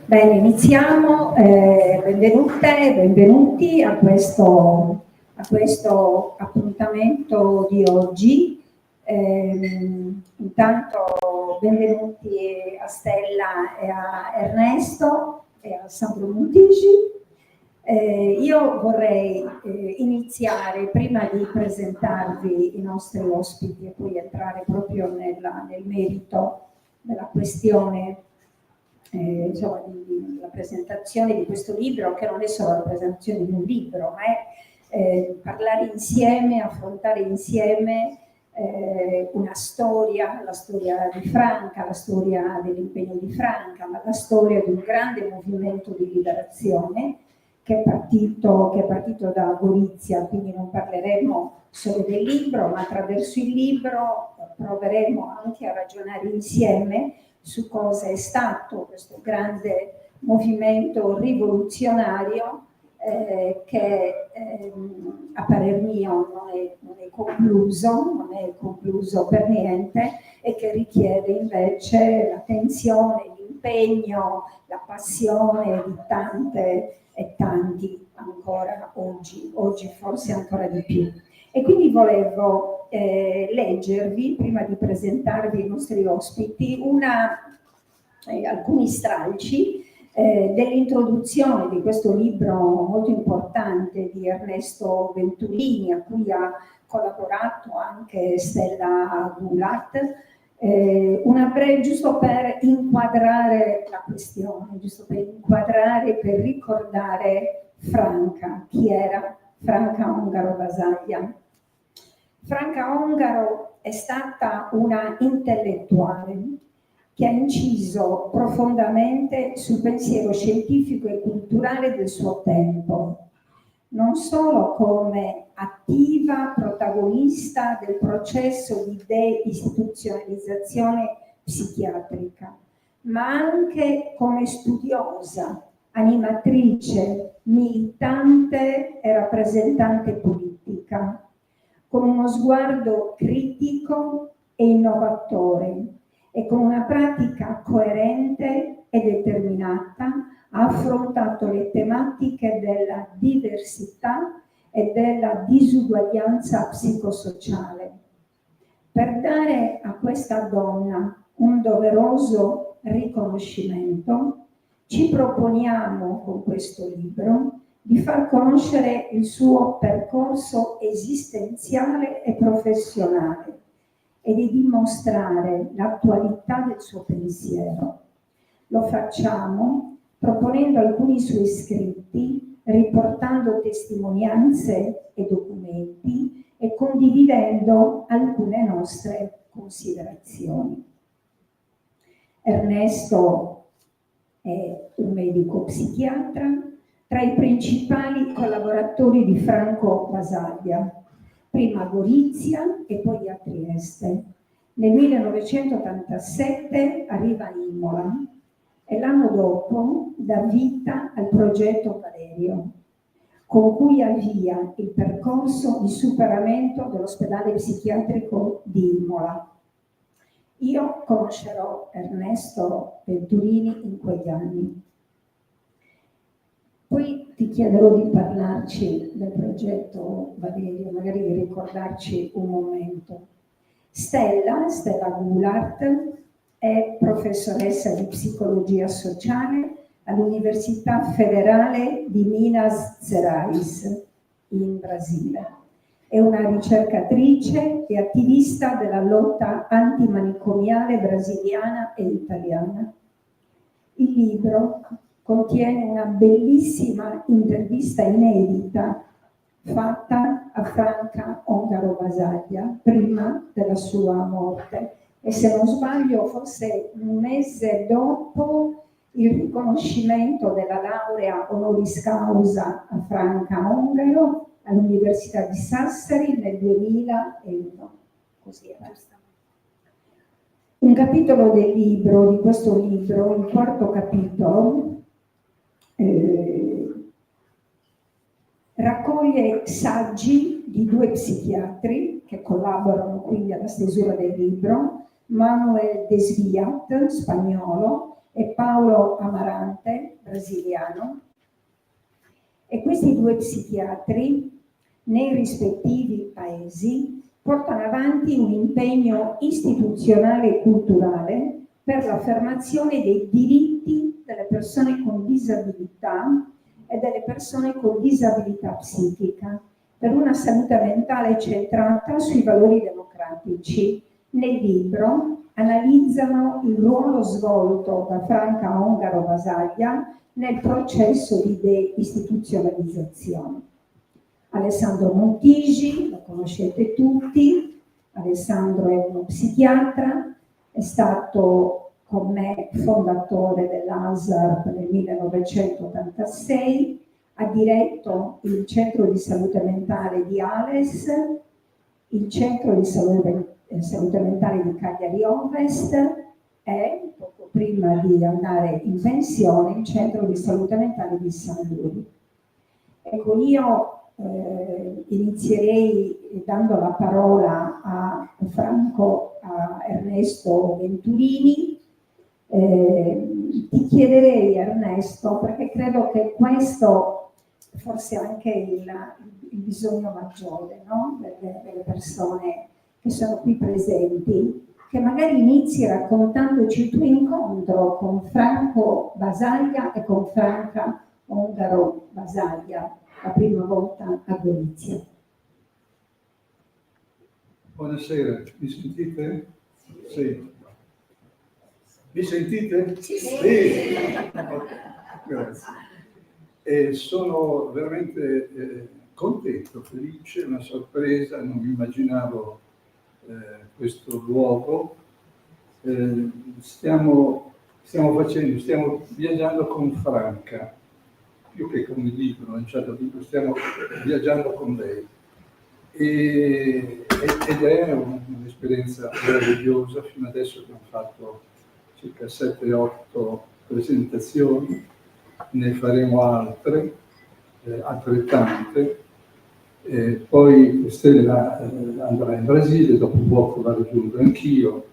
Bene, iniziamo. Benvenute e benvenuti a questo appuntamento di oggi. Intanto benvenuti a Stella e a Ernesto e a Sandro Montigi. Io vorrei iniziare, prima di presentarvi i nostri ospiti e poi entrare proprio nel merito della questione, insomma, la presentazione di questo libro, che non è solo la presentazione di un libro, ma è parlare insieme, affrontare insieme una storia, la storia di Franca, la storia dell'impegno di Franca, ma la storia di un grande movimento di liberazione che è partito da Gorizia. Quindi non parleremo solo del libro, ma attraverso il libro proveremo anche a ragionare insieme su cosa è stato questo grande movimento rivoluzionario che a parer mio non è concluso per niente, e che richiede invece l'attenzione, l'impegno, la passione di tante e tanti ancora oggi forse ancora di più. E quindi volevo leggervi, prima di presentarvi i nostri ospiti, alcuni stralci dell'introduzione di questo libro molto importante di Ernesto Venturini, a cui ha collaborato anche Stella Goulart, giusto per inquadrare la questione, per ricordare Franca. Chi era Franca Ongaro Basaglia? Franca Ongaro è stata una intellettuale che ha inciso profondamente sul pensiero scientifico e culturale del suo tempo, non solo come attiva protagonista del processo di deistituzionalizzazione psichiatrica, ma anche come studiosa, animatrice, militante e rappresentante politica, con uno sguardo critico e innovatore, e con una pratica coerente e determinata ha affrontato le tematiche della diversità e della disuguaglianza psicosociale. Per dare a questa donna un doveroso riconoscimento, ci proponiamo con questo libro di far conoscere il suo percorso esistenziale e professionale e di dimostrare l'attualità del suo pensiero. Lo facciamo proponendo alcuni suoi scritti, riportando testimonianze e documenti e condividendo alcune nostre considerazioni. Ernesto è un medico psichiatra, tra i principali collaboratori di Franco Basaglia, prima a Gorizia e poi a Trieste. Nel 1987 arriva a Imola e l'anno dopo dà vita al progetto Valerio, con cui avvia il percorso di superamento dell'ospedale psichiatrico di Imola. Io conoscerò Ernesto Venturini in quegli anni. Poi ti chiederò di parlarci del progetto Valerio, magari di ricordarci un momento. Stella Goulart è professoressa di psicologia sociale all'Università Federale di Minas Gerais in Brasile. È una ricercatrice e attivista della lotta antimanicomiale brasiliana e italiana. Il libro contiene una bellissima intervista inedita fatta a Franca Ongaro Basaglia prima della sua morte, e se non sbaglio forse un mese dopo il riconoscimento della laurea honoris causa a Franca Ongaro all'Università di Sassari nel 2001. Così era. Un capitolo del libro, di questo libro, il quarto capitolo, raccoglie saggi di 2 psichiatri che collaborano quindi alla stesura del libro, Manuel Desviat, spagnolo, e Paolo Amarante, brasiliano. E questi 2 psichiatri, nei rispettivi paesi, portano avanti un impegno istituzionale e culturale per l'affermazione dei diritti delle persone con disabilità e delle persone con disabilità psichica, per una salute mentale centrata sui valori democratici. Nel libro analizzano il ruolo svolto da Franca Ongaro Basaglia nel processo di deistituzionalizzazione. Alessandro Montigi, lo conoscete tutti, Alessandro è uno psichiatra, è stato con me fondatore dell'ASARP nel 1986, ha diretto il centro di salute mentale di Ales, il centro di salute mentale di Cagliari Ovest e, poco prima di andare in pensione, il centro di salute mentale di San Luigi. Ecco, io inizierei dando la parola a Ernesto Venturini. Ti chiederei, Ernesto, perché credo che questo forse anche il bisogno maggiore, no? delle persone che sono qui presenti, che magari inizi raccontandoci il tuo incontro con Franco Basaglia e con Franca Ongaro Basaglia la prima volta a Gorizia. Buonasera, mi sentite? Sì. Mi sentite? Sì. Grazie. E sono veramente contento, felice, una sorpresa, non immaginavo questo luogo. Stiamo viaggiando con Franca, più che con il libro, stiamo viaggiando con lei. Ed è un'esperienza meravigliosa. Fino adesso abbiamo fatto circa 7-8 presentazioni, ne faremo altre, altrettante. Poi Stella andrà in Brasile, dopo poco vado giù anch'io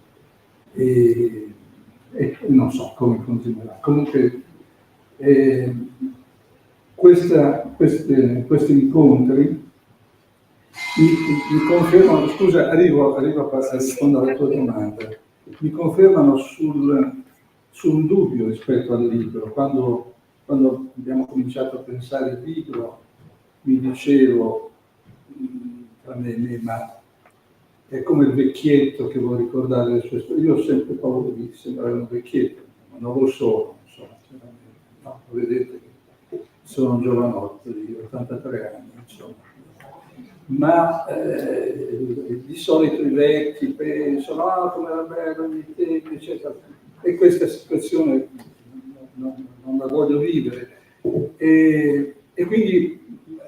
e non so come continuerà. Comunque questi incontri mi confermano, scusa, arrivo a rispondere alla tua domanda, mi confermano sul dubbio rispetto al libro. Quando abbiamo cominciato a pensare al libro, mi dicevo tra me e me, ma è come il vecchietto che vuole ricordare le sue storie. Io ho sempre paura di sembrare un vecchietto, ma non lo sono, insomma, no, vedete che sono un giovanotto di 83 anni, insomma. Ma di solito i vecchi pensano, come era bello nei tempi, eccetera. E questa situazione non la voglio vivere. E quindi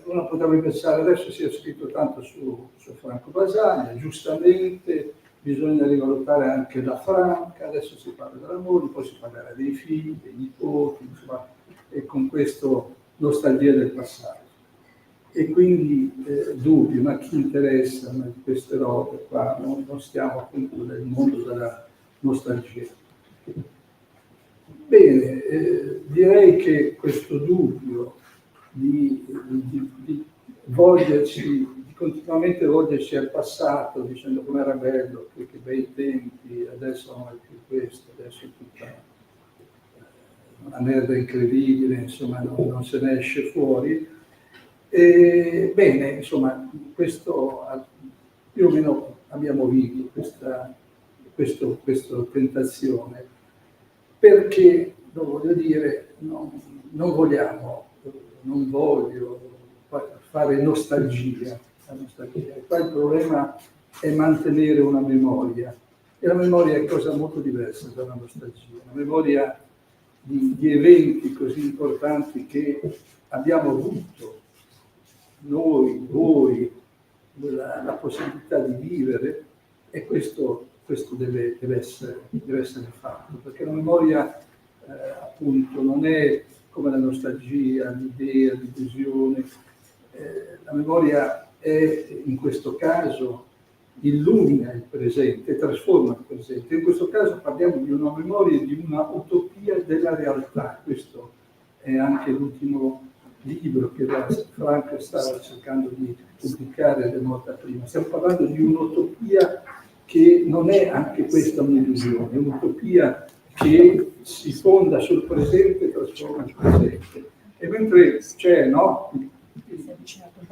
uno potrebbe pensare, adesso si è scritto tanto su Franco Basaglia, giustamente bisogna rivalutare anche la Franca, adesso si parla dell'amore, poi si parlerà dei figli, dei nipoti, insomma, e con questo nostalgia del passato. E quindi dubbi, ma chi interessa di queste robe qua? Non stiamo appunto nel mondo della nostalgia. Bene, direi che questo dubbio di continuamente volgerci al passato, dicendo com'era bello, che bei tempi, adesso non è più questo, adesso è tutta una merda incredibile, insomma non se ne esce fuori. Bene, insomma, questo più o meno abbiamo vinto questa tentazione, perché, lo voglio dire, non voglio fare nostalgia. Qua il problema è mantenere una memoria, e la memoria è cosa molto diversa dalla nostalgia. La memoria di eventi così importanti che abbiamo avuto noi, voi, la possibilità di vivere, e questo deve essere fatto, perché la memoria appunto non è come la nostalgia, l'idea, l'illusione, la memoria è, in questo caso, illumina il presente, trasforma il presente. In questo caso parliamo di una memoria, di una utopia della realtà. Questo è anche l'ultimo libro che Frank stava cercando di pubblicare le morta prima. Stiamo parlando di un'utopia che non è anche questa un'illusione, è un'utopia che si fonda sul presente e trasforma il presente. E mentre c'è, no?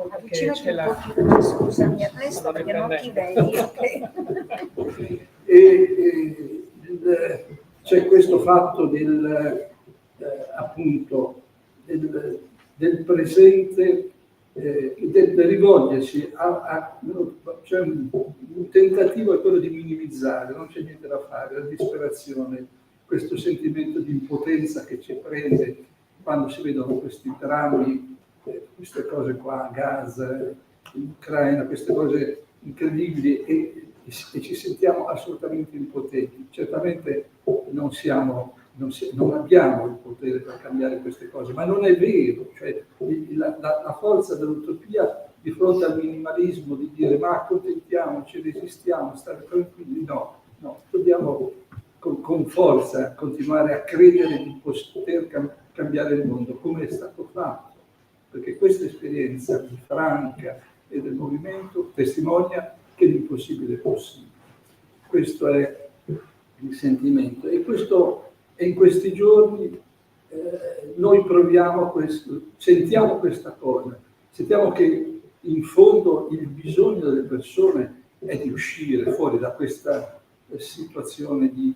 Avvicinati un pochino, scusami Ernesto, perché non ti vedi. C'è questo fatto appunto del presente, del rivolgersi cioè un tentativo è quello di minimizzare, non c'è niente da fare, la disperazione, questo sentimento di impotenza che ci prende quando si vedono questi drammi, queste cose qua, Gaza, in Ucraina, queste cose incredibili e ci sentiamo assolutamente impotenti. Certamente non abbiamo il potere per cambiare queste cose, ma non è vero, cioè la forza dell'utopia di fronte al minimalismo di dire ma accontentiamoci, resistiamo, stare tranquilli, no, dobbiamo con forza continuare a credere di poter cambiare il mondo, come è stato fatto, perché questa esperienza di Franca e del movimento testimonia che l'impossibile è possibile. Questo è il sentimento e in questi giorni noi proviamo questo, sentiamo questa cosa, sentiamo che in fondo il bisogno delle persone è di uscire fuori da questa situazione di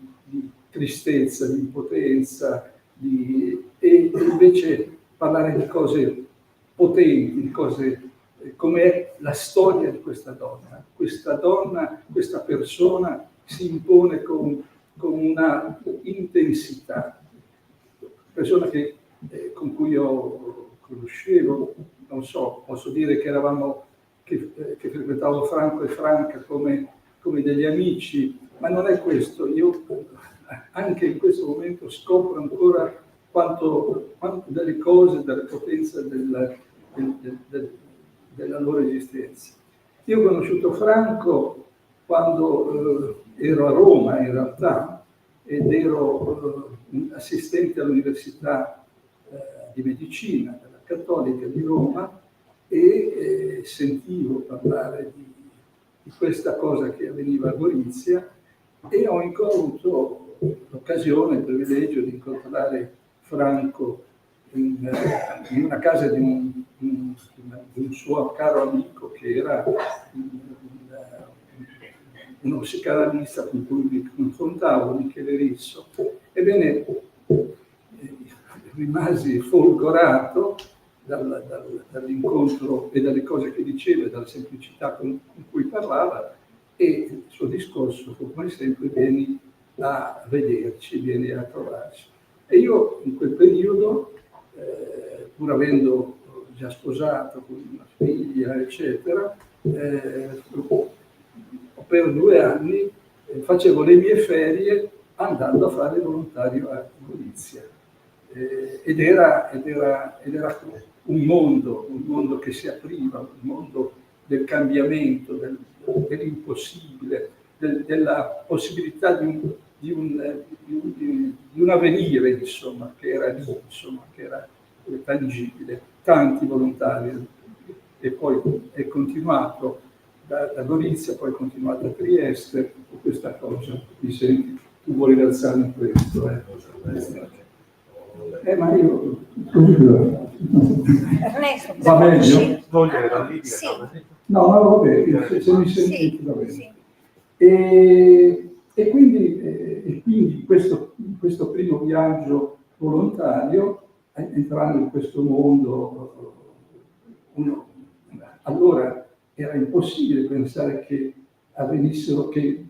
tristezza, di impotenza, e invece parlare di cose potenti, di cose come la storia di questa donna. Questa donna, questa persona si impone con una intensità. Persona con cui io conoscevo, non so, posso dire che che frequentavo Franco e Franca come degli amici, ma non è questo. Io anche in questo momento scopro ancora quanto delle cose, delle potenze della loro esistenza. Io ho conosciuto Franco quando ero a Roma in realtà ed ero assistente all'Università di Medicina della Cattolica di Roma e sentivo parlare di questa cosa che avveniva a Gorizia e ho avuto l'occasione, il privilegio di incontrare Franco in una casa di un suo caro amico che era uno psicanalista con cui mi confrontavo, Michele Risso. Ebbene, rimasi folgorato dall'incontro e dalle cose che diceva e dalla semplicità con cui parlava, e il suo discorso fu come sempre: vieni a vederci, vieni a trovarci. E io in quel periodo, pur avendo già sposato con una figlia, eccetera, per 2 anni facevo le mie ferie andando a fare volontario a Gorizia. Ed era un mondo che si apriva, un mondo del cambiamento, dell'impossibile, della possibilità di un avvenire, insomma, che era lì, insomma, che era tangibile. Tanti volontari, e poi è continuato da Gorizia, poi è continuato a Trieste, questa cosa. Mi senti, tu vuoi rialzare in questo? Ma io Ernesto, va meglio? sì. No, va bene, se mi sentite, sì, va bene. Sì. E quindi questo primo viaggio volontario, entrando in questo mondo, allora era impossibile pensare che avvenissero, che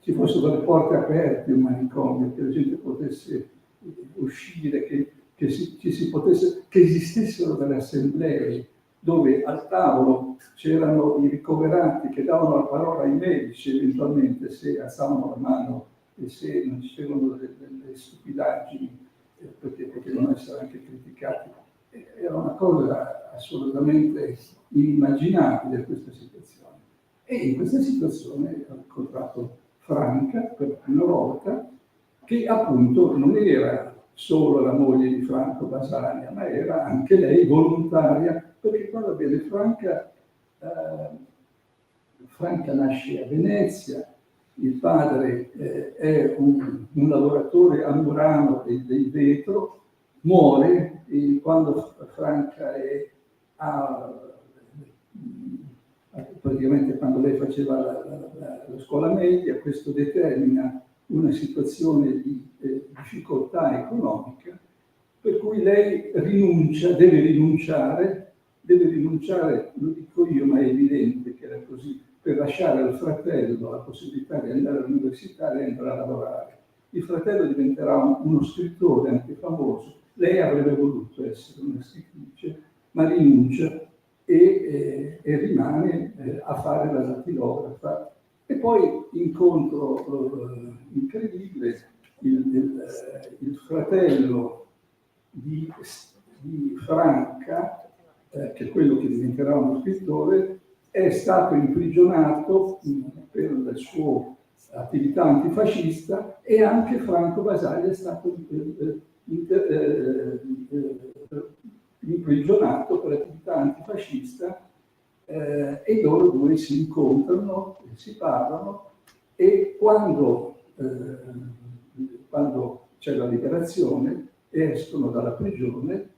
ci fossero delle porte aperte in un manicomio, che la gente potesse uscire, che esistessero delle assemblee dove al tavolo c'erano i ricoverati che davano la parola ai medici eventualmente se alzavano la mano e se non c'erano delle stupidaggini, perché potevano essere anche criticati. era una cosa assolutamente inimmaginabile questa situazione. E in questa situazione ho incontrato Franca per la prima volta, che appunto non era solo la moglie di Franco Basaglia, ma era anche lei volontaria, perché guarda bene, Franca nasce a Venezia, il padre è un lavoratore a Murano del vetro, muore e quando Franca praticamente quando lei faceva la scuola media, questo determina una situazione di difficoltà economica, per cui lei deve rinunciare, lo dico io, ma è evidente che era così, per lasciare al fratello la possibilità di andare all'università e andare a lavorare. Il fratello diventerà uno scrittore anche famoso, lei avrebbe voluto essere una scrittrice, ma rinuncia e rimane a fare la datilografa. E poi incontro incredibile il fratello di Franca, che è quello che diventerà uno scrittore, è stato imprigionato per la sua attività antifascista e anche Franco Basaglia è stato imprigionato per attività antifascista e loro due si incontrano, si parlano e quando c'è la liberazione escono dalla prigione,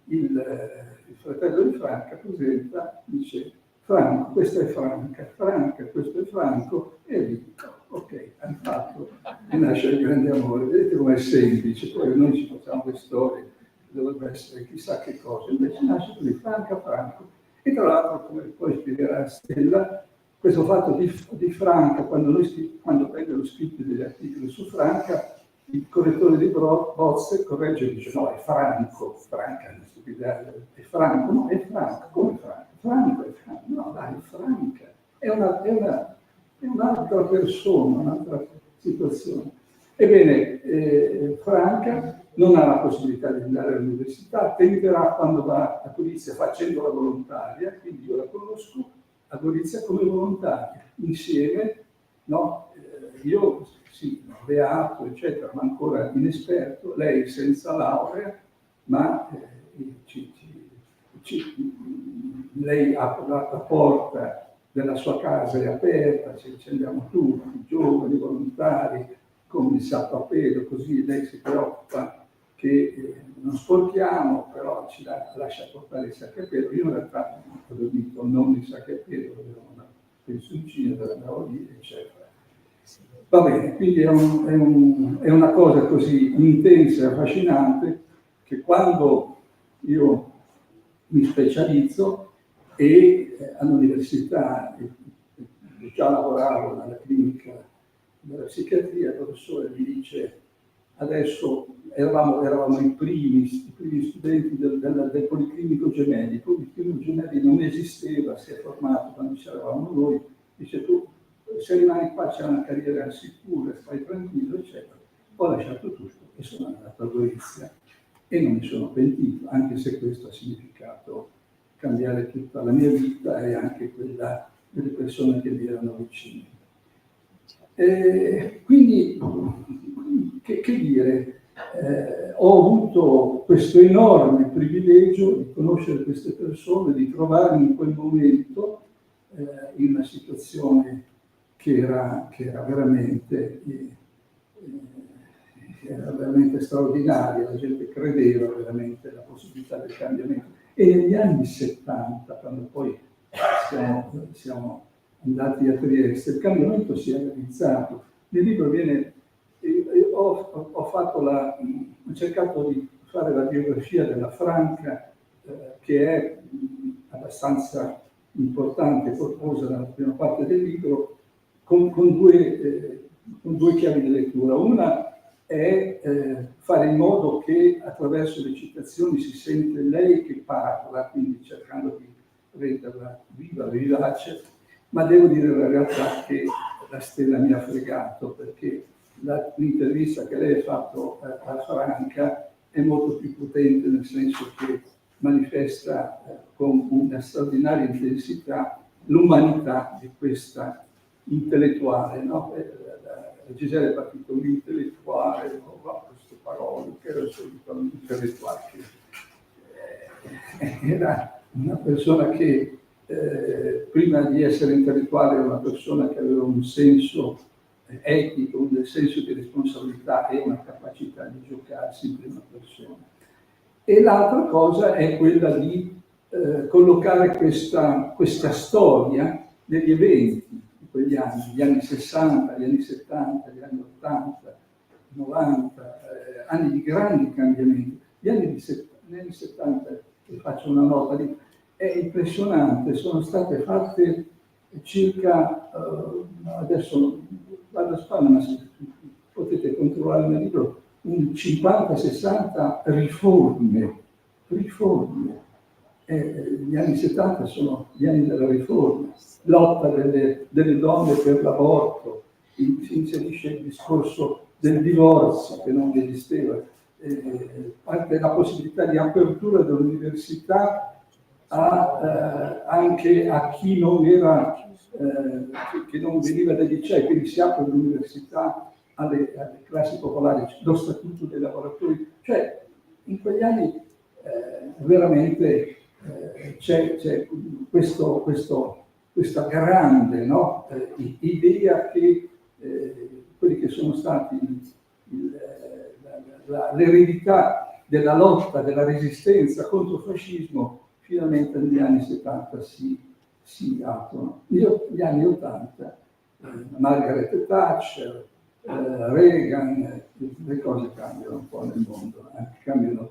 il fratello di Franca presenta, dice Franco, questa è Franca, Franca, questo è Franco, e lì, ok, hanno fatto, e nasce il grande amore. Vedete com'è semplice, poi noi ci facciamo le storie, dovrebbe essere chissà che cosa, invece nasce così, Franca, Franco. E tra l'altro, come poi spiegherà Stella, questo fatto di Franca, quando prende lo scritto degli articoli su Franca, il correttore di bozze corregge e dice no, è Franco, Franca è una stupidità, è Franco, no, è Franco, come Franco? Franco è Franco, no dai, Franca, è un'altra persona, un'altra situazione. Ebbene, Franca non ha la possibilità di andare all'università, tenterà quando va a Gorizia facendo la volontaria, quindi io la conosco a Gorizia come volontaria, insieme, no? Io sì, beato, eccetera, ma ancora inesperto, lei senza laurea, ma lei apre la porta della sua casa è aperta, ci andiamo tutti, giovani, volontari, con il sacco a pelo, così lei si preoccupa che non sporchiamo, però ci lascia portare il sacco a pelo. Io in realtà ho dormito non il sacco a pelo, avevo una pensioncina dove andavo lì, eccetera. Va bene, quindi è una cosa così intensa e affascinante che quando io mi specializzo e all'università già lavoravo nella clinica della psichiatria, il professore mi dice adesso eravamo i primi studenti del Policlinico Gemelli. Il Policlinico Gemelli non esisteva, si è formato quando c'eravamo noi, dice tu se rimani qua c'è una carriera sicura, stai tranquillo, eccetera. Ho lasciato tutto e sono andato a Gorizia e non mi sono pentito, anche se questo ha significato cambiare tutta la mia vita e anche quella delle persone che mi erano vicine. Quindi, che dire, ho avuto questo enorme privilegio di conoscere queste persone, di trovarmi in quel momento in una situazione che era veramente straordinaria, la gente credeva veramente alla possibilità del cambiamento. E negli anni 70, quando poi siamo andati a Trieste, il cambiamento si è realizzato. Nel libro ho cercato di fare la biografia della Franca, che è abbastanza importante, corposa nella prima parte del libro, con due chiavi di lettura. Una è fare in modo che attraverso le citazioni si sente lei che parla, quindi cercando di renderla viva, vivace, ma devo dire la realtà che la Stella mi ha fregato, perché l'intervista che lei ha fatto a Franca è molto più potente, nel senso che manifesta con una straordinaria intensità l'umanità di questa intellettuale, no? Gisella è partito un intellettuale, queste parole, che era subito un intellettuale, era una persona che prima di essere intellettuale era una persona che aveva un senso etico, un senso di responsabilità e una capacità di giocarsi in prima persona. E l'altra cosa è quella di collocare questa storia negli eventi di quegli anni, gli anni 60, gli anni 70, gli anni 80, 90, anni di grandi cambiamenti. Gli anni 70, e faccio una nota lì, è impressionante, sono state fatte circa, adesso vado a spalla, ma potete controllare nel libro, un 50-60 riforme. Gli anni 70 sono gli anni della riforma, lotta delle donne per l'aborto, si inserisce il discorso del divorzio che non esisteva, parte la possibilità di apertura dell'università anche a chi non era, che non veniva dai licei, quindi si apre l'università alle classi popolari, lo statuto dei lavoratori, cioè in quegli anni veramente c'è questa grande, no, idea che quelli che sono stati l'eredità della lotta, della resistenza contro il fascismo, finalmente negli anni 70 si aprono. Gli anni 80, Margaret Thatcher, Reagan, le cose cambiano un po' nel mondo, cambiano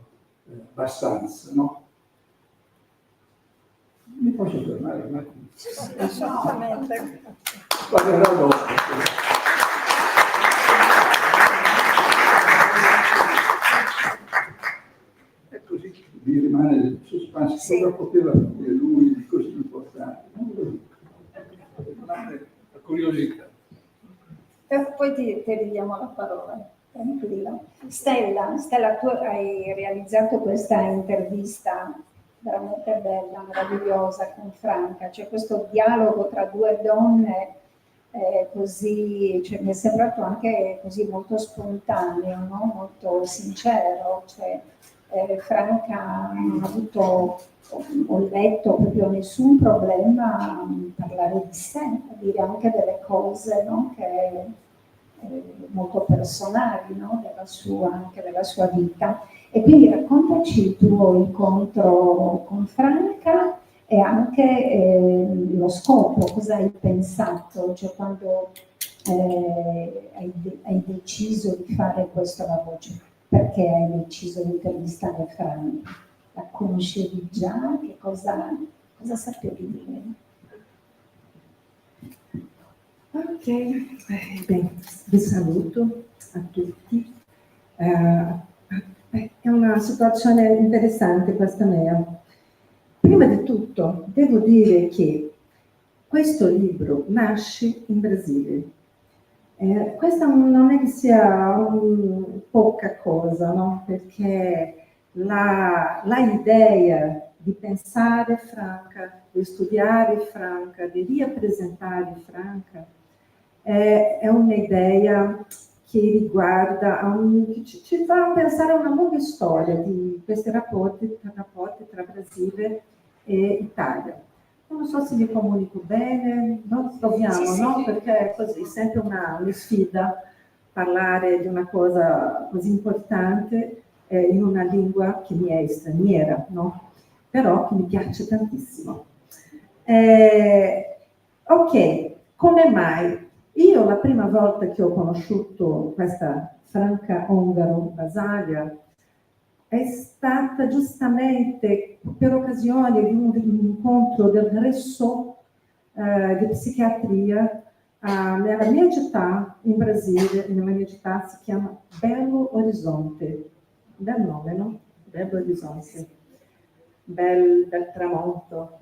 abbastanza, no? Mi posso fermare un attimo? Assolutamente. Parlerò dopo. E così mi rimane il suspense, sì. Cosa poteva dire lui di così importante? Non lo dico. Rimane la curiosità. Poi ti ridiamo la parola, tranquilla. Stella, tu hai realizzato questa intervista veramente bella, meravigliosa con Franca, c'è questo dialogo tra due donne così, cioè, mi è sembrato anche così molto spontaneo, no? Molto sincero, cioè, Franca non ha avuto, ho letto, proprio nessun problema a parlare di sé, a dire anche delle cose, no? Che molto personali, no? Anche della sua vita. E quindi raccontaci il tuo incontro con Franca e anche lo scopo, cosa hai pensato, cioè quando hai deciso di fare questo lavoro, cioè, perché hai deciso di intervistare Franca? La conoscevi già? Che cosa sapevi di lei? Ok, bene, vi saluto a tutti. È una situazione interessante questa mia. Prima di tutto devo dire che questo libro nasce in Brasile. Questa non è che sia poca cosa, no? Perché l'idea di pensare Franca, di studiare Franca, di ripresentare Franca, è un'idea che riguarda, che ci fa pensare a una lunga storia di questi rapporti tra Brasile e Italia. Non so se mi comunico bene, no? Proviamo, sì, no? Perché è così, sempre una sfida parlare di una cosa così importante in una lingua che mi è straniera, no? Però che mi piace tantissimo. Ok, come mai? Io la prima volta che ho conosciuto questa Franca Ongaro Basaglia è stata giustamente per occasione di un incontro del Resso di psichiatria nella mia città in Brasile, nella mia città si chiama Belo Horizonte, bel nome, no? Belo Horizonte, bel tramonto.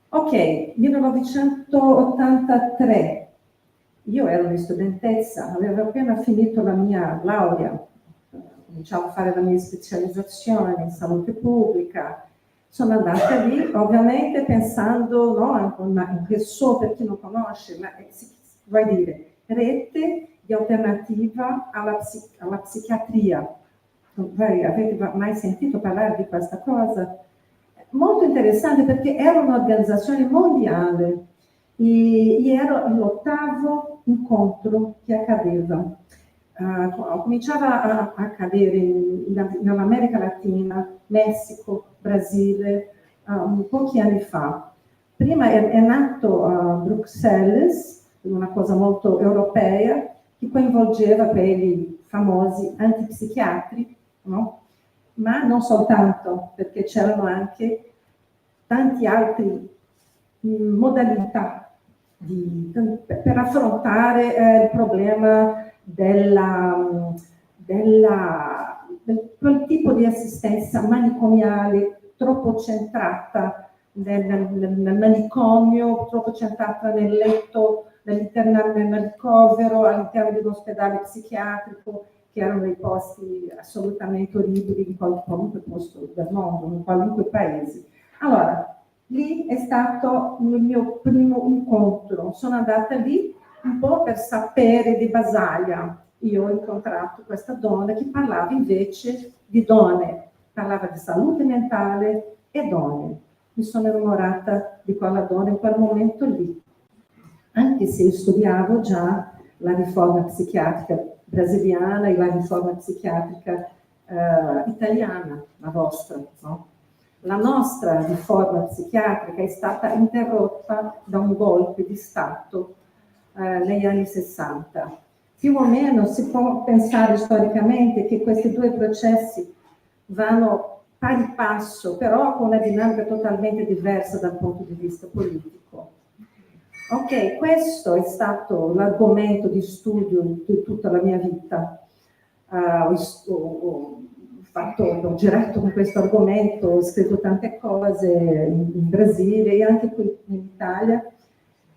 Ok, 1983. Io ero una studentessa, avevo appena finito la mia laurea, cominciavo a fare la mia specializzazione in salute pubblica. Sono andata lì ovviamente pensando, no, che so per chi non conosce, vuol dire rete di alternativa alla psichiatria. Avete mai sentito parlare di questa cosa? Molto interessante perché era un'organizzazione mondiale e era l'8º incontro che accadeva. Cominciava a accadere nell'America Latina, Messico, Brasile, pochi anni fa. Prima è nato a Bruxelles, una cosa molto europea, che coinvolgeva quelli famosi antipsichiatri, no? Ma non soltanto, perché c'erano anche tanti altri modalità per affrontare il problema quel tipo di assistenza manicomiale troppo centrata nel manicomio, troppo centrata nel letto, nel ricovero all'interno di un ospedale psichiatrico, che erano dei posti assolutamente orribili in qualunque posto del mondo, in qualunque paese. Allora, lì è stato il mio primo incontro. Sono andata lì un po' per sapere di Basaglia. Io ho incontrato questa donna che parlava invece di donne, parlava di salute mentale e donne. Mi sono innamorata di quella donna in quel momento lì, anche se io studiavo già la riforma psichiatrica brasiliana e la riforma psichiatrica italiana, la vostra, no? La nostra riforma psichiatrica è stata interrotta da un golpe di Stato negli anni 60. Più o meno si può pensare storicamente che questi due processi vanno pari passo, però con una dinamica totalmente diversa dal punto di vista politico. Ok, questo è stato l'argomento di studio di tutta la mia vita. Ho girato con questo argomento, ho scritto tante cose in Brasile e anche qui in Italia.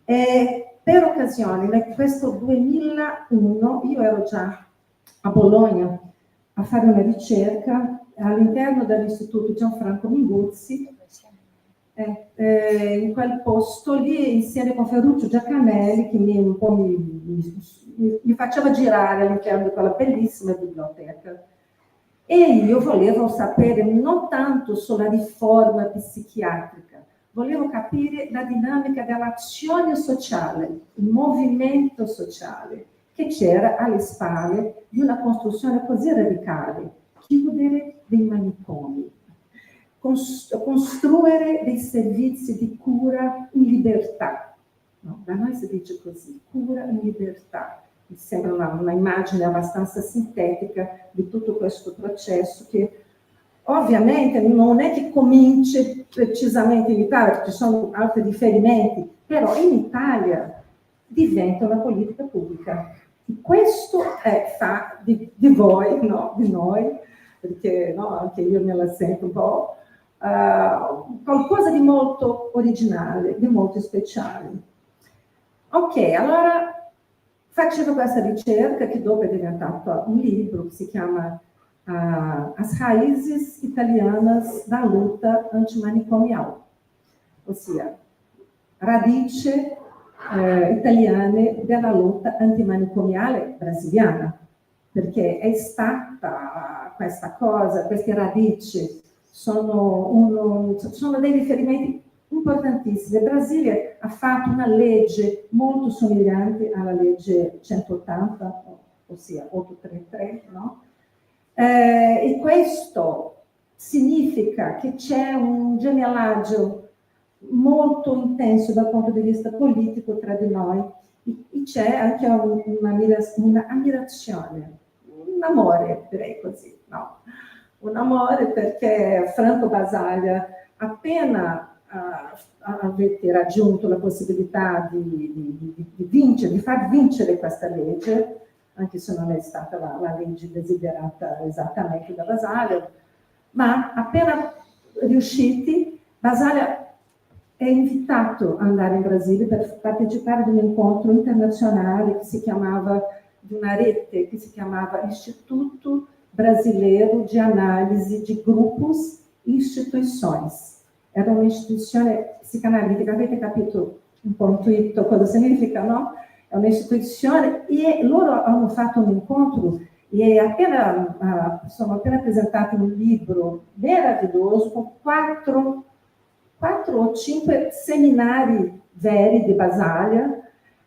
E per occasione, in questo 2001, io ero già a Bologna a fare una ricerca all'interno dell'Istituto Gianfranco Minguzzi, in quel posto lì, insieme con Ferruccio Giacanelli, che mi faceva girare all'interno di quella bellissima biblioteca. E io volevo sapere non tanto sulla riforma psichiatrica, volevo capire la dinamica dell'azione sociale, il movimento sociale che c'era alle spalle di una costruzione così radicale: chiudere dei manicomi, costruire dei servizi di cura in libertà. No? Da noi si dice così, cura in libertà. Mi sembra una immagine abbastanza sintetica di tutto questo processo che ovviamente non è che cominci precisamente in Italia, ci sono altri riferimenti, però in Italia diventa una politica pubblica. E questo fa di voi, no? Di noi, perché no, anche io me la sento un po', qualcosa di molto originale, di molto speciale. Ok, allora facevo questa ricerca che dopo è diventata un libro che si chiama As Raízes Italianas da Luta Antimanicomial, ossia radici italiane della lotta antimanicomiale brasiliana, perché è stata questa cosa, queste radici sono dei riferimenti importantissimi. Il Brasile ha fatto una legge molto somigliante alla legge 180, ossia 833, no? E questo significa che c'è un gemellaggio molto intenso dal punto di vista politico tra di noi e c'è anche un'ammirazione, un amore, direi così, no? Un amore perché Franco Basaglia, appena avete raggiunto la possibilità di far vincere questa legge, anche se non è stata la legge desiderata esattamente da Basaglia, ma appena riusciti, Basaglia è invitato ad andare in Brasile per partecipare ad un incontro internazionale che si chiamava, di una rete che si chiamava Istituto brasileiro de análise de grupos e instituições. Era uma istituzione psicanalitica, avete capito un po' intuito cosa significa, no? È una istituzione e loro hanno fatto un incontro e sono appena presentati un libro meraviglioso con 4 o 5 seminari veri di Basaglia,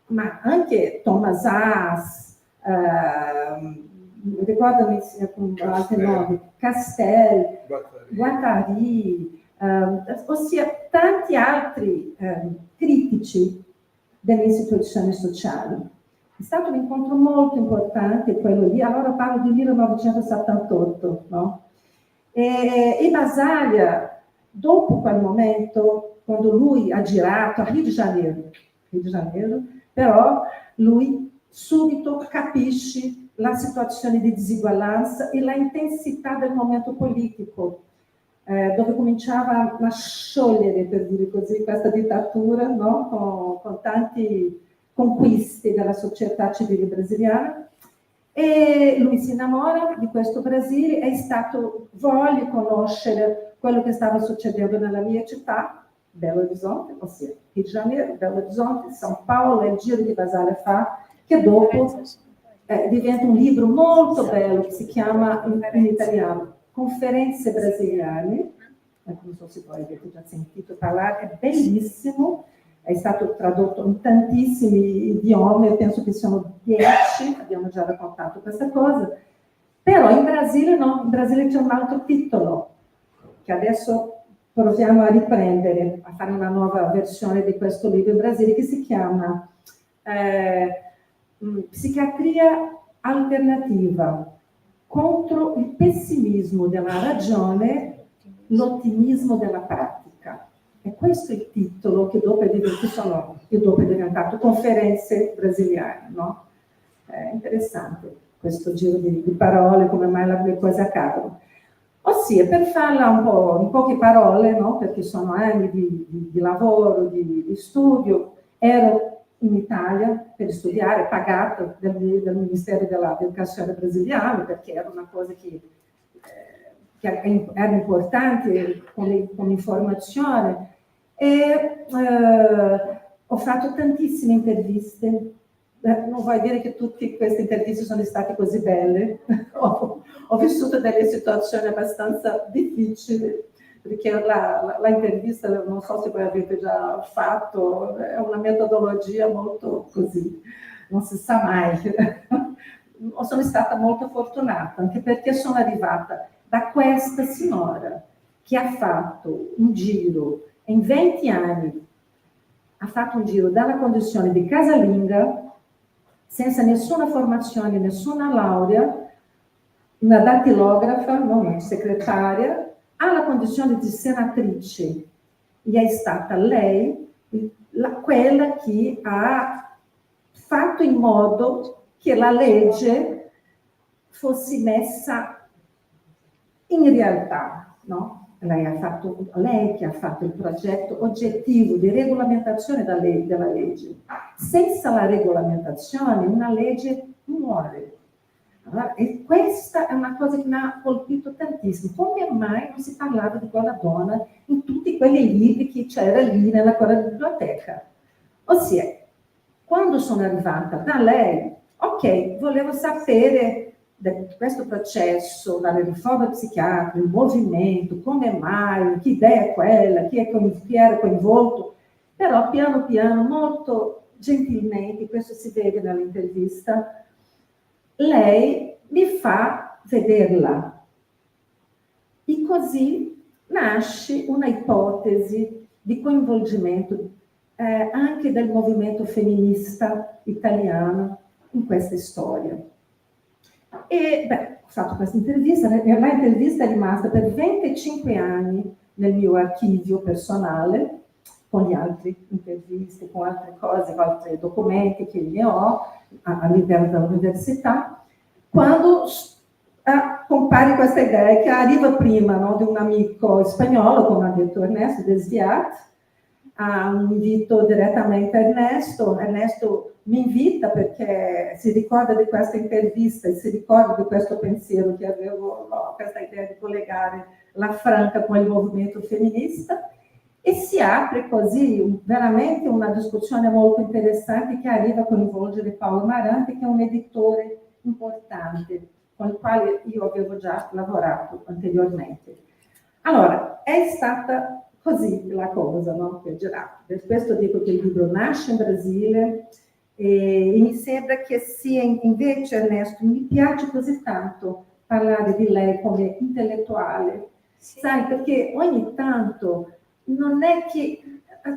ma anche Thomas Haas, ricordami con altri nomi, Castel, Guattari, ossia tanti altri critici delle istituzioni sociali. È stato un incontro molto importante quello lì, allora parlo di 1978, no? E Basaglia, dopo quel momento, quando lui ha girato a Rio de Janeiro, però lui subito capisce la situazione di disuguaglianza e la intensità del momento politico, dove cominciava a sciogliere, per dire così, questa dittatura, no? con tanti conquisti della società civile brasiliana. E lui si innamora di questo Brasile, voglio conoscere quello che stava succedendo nella mia città, Belo Horizonte, ossia Rio de Janeiro, Belo Horizonte, São Paulo, è il giro che Basaglia fa, che dopo diventa un libro molto bello che si chiama in italiano Conferenze Brasiliane, non so se voi avete già sentito parlare, è bellissimo, è stato tradotto in tantissimi idiomi, penso che siano 10, abbiamo già raccontato questa cosa, però in Brasile no, in Brasile c'è un altro titolo, che adesso proviamo a riprendere, a fare una nuova versione di questo libro in Brasile, che si chiama Psichiatria alternativa contro il pessimismo della ragione, l'ottimismo della pratica. E questo è il titolo che dopo è diventato Conferenze Brasiliane, no? È interessante questo giro di parole, come mai le cose accadono. Ossia, per farla un po' in poche parole, no? Perché sono anni di lavoro, di studio, ero in Italia per studiare, pagata dal Ministero dell'Educazione brasiliano, perché era una cosa che era importante come informazione. E ho fatto tantissime interviste. Non vuol dire che tutte queste interviste sono state così belle. Ho vissuto delle situazioni abbastanza difficili, perché la intervista, non so se voi avete già fatto, è una metodologia molto così, non si sa mai. Sono stata molto fortunata, anche perché sono arrivata da questa signora che ha fatto un giro in 20 anni, ha fatto un giro dalla condizione di casalinga, senza nessuna formazione, nessuna laurea, una dattilografa, non una segretaria, alla condizione di senatrice. E è stata lei quella che ha fatto in modo che la legge fosse messa in realtà, no? Lei che ha fatto il progetto oggettivo di regolamentazione della legge. Senza la regolamentazione una legge muore. Allora, e questa è una cosa che mi ha colpito tantissimo. Come mai non si parlava di quella donna in tutti quei libri che c'era lì quella biblioteca? Ossia, quando sono arrivata da lei, ok, volevo sapere di questo processo, la riforma psichiatrica, il movimento, come mai, che idea è quella, chi era coinvolto, però piano piano, molto gentilmente, questo si vede nell'intervista, lei mi fa vederla. E così nasce una ipotesi di coinvolgimento anche del movimento femminista italiano in questa storia. E ho fatto questa intervista, la intervista è rimasta per 25 anni nel mio archivio personale, con le altre interviste, con altre cose, con altri documenti che ne ho all'interno dell'università, quando compare questa idea che arriva prima, no, di un amico spagnolo, come ha detto Ernesto Desviat, a un invito direttamente a Ernesto. Ernesto mi invita perché si ricorda di questa intervista e si ricorda di questo pensiero che avevo, questa idea di collegare la Franca con il movimento femminista, e si apre così veramente una discussione molto interessante che arriva a coinvolgere Paolo Marante, che è un editore importante con il quale io avevo già lavorato anteriormente. Allora, è stata così la cosa, no? Che è girata. Per questo dico che il libro nasce in Brasile e mi sembra che sia invece, Ernesto, mi piace così tanto parlare di lei come intellettuale, sì. Sai, perché ogni tanto non è che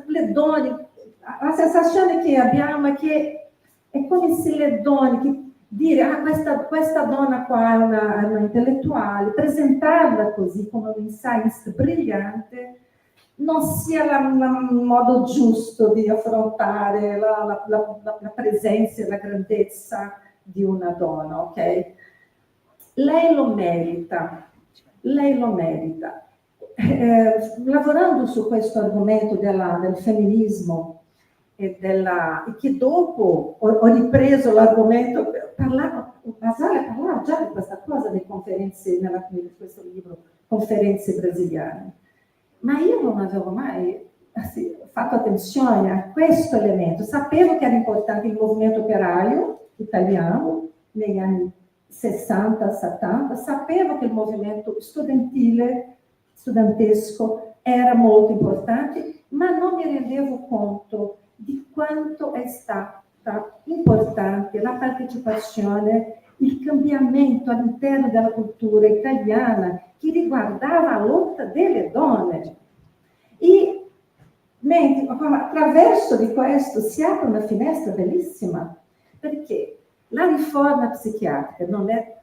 le donne, la sensazione che abbiamo è che è come se le donne, che dire questa donna qua è una intellettuale, presentarla così come un insight brillante, non sia il modo giusto di affrontare la presenza e la grandezza di una donna, ok? Lei lo merita, lei lo merita. Lavorando su questo argomento del femminismo e che dopo ho ripreso l'argomento, Basile parlava già di questa cosa di conferenze, in questo libro, conferenze brasiliane, ma io non avevo mai fatto attenzione a questo elemento. Sapevo che era importante il movimento operaio italiano negli anni 60, 70, sapevo che il movimento studentesco era molto importante, ma non mi rendevo conto di quanto è stata importante la partecipazione, il cambiamento all'interno della cultura italiana che riguardava la lotta delle donne. E attraverso di questo si apre una finestra bellissima, perché la riforma psichiatrica non è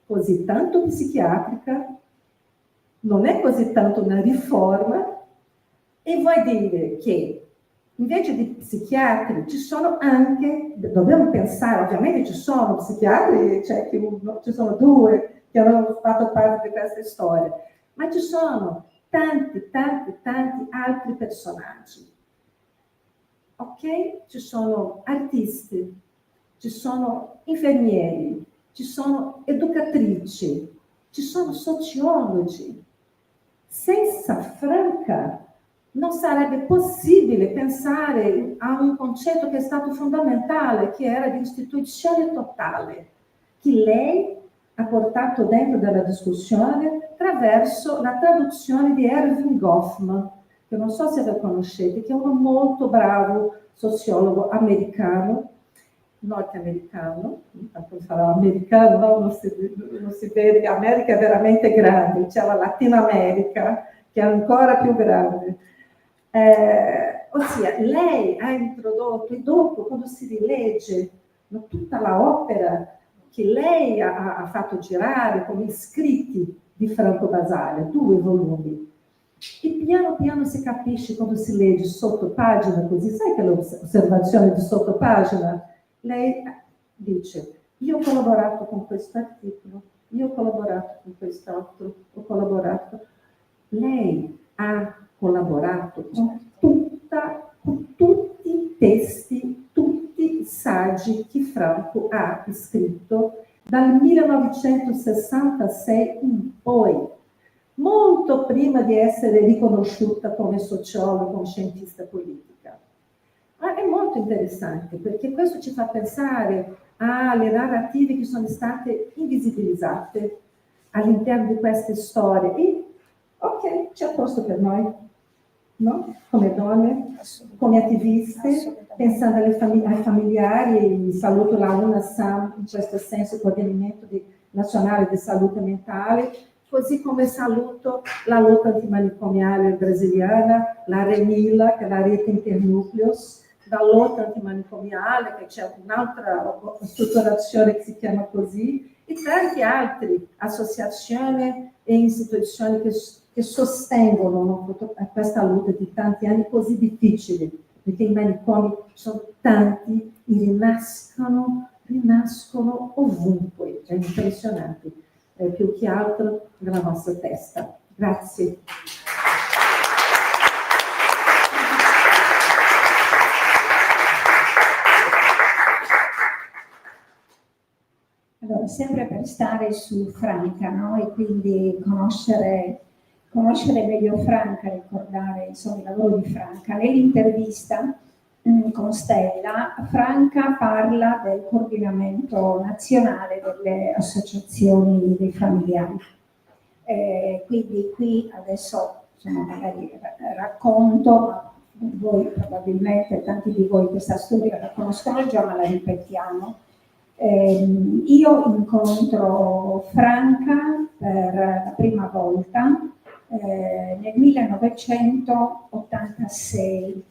così tanto psichiatrica, non è così tanto una riforma, e vuol dire che invece di psichiatri ci sono anche, dobbiamo pensare, ovviamente ci sono psichiatri, cioè ci sono due che hanno fatto parte di questa storia, ma ci sono tanti altri personaggi, ok? Ci sono artisti, ci sono infermieri, ci sono educatrici, ci sono sociologi. Senza Franca non sarebbe possibile pensare a un concetto che è stato fondamentale, che era di istituzione totale, che lei ha portato dentro della discussione attraverso la traduzione di Erving Goffman, che non so se lo conoscete, che è uno molto bravo sociologo americano, nordamericano, tanto sarà americano, no? non si vede, America è veramente grande, c'è la Latina America che è ancora più grande. Ossia, lei ha introdotto, e dopo quando si rilegge tutta l'opera che lei ha fatto girare come scritti di Franco Basile, 2 volumi, e piano piano si capisce quando si legge sotto pagina così, sai che l'osservazione di sotto pagina? Lei dice, io ho collaborato con questo articolo, io ho collaborato con quest'altro, ho collaborato. Lei ha collaborato con tutti i testi, tutti i saggi che Franco ha scritto dal 1966 in poi, molto prima di essere riconosciuta come sociologa, come scientista politica. Ma è molto interessante perché questo ci fa pensare alle narrative che sono state invisibilizzate all'interno di queste storie. E ok, c'è posto per noi, no? Come donne, come attiviste, pensando ai familiari, saluto la UNASAM in questo senso, coordinamento nazionale di salute mentale, così come saluto la lotta antimanicomiale brasiliana, la RENILA, che è la rete internucleos, la lotta antimanicomiale, che c'è un'altra strutturazione che si chiama così, e tanti altri associazioni e istituzioni che sostengono questa lotta di tanti anni così difficili, perché i manicomi sono tanti e rinascono ovunque, è impressionante, più che altro nella nostra testa. Grazie. sempre per stare su Franca, no? E quindi conoscere meglio Franca, ricordare insomma il lavoro di Franca. Nell'intervista con Stella, Franca parla del coordinamento nazionale delle associazioni dei familiari. Quindi qui adesso insomma, magari racconto, ma voi probabilmente, tanti di voi questa storia la conoscono già, ma la ripetiamo. Io incontro Franca per la prima volta nel 1986.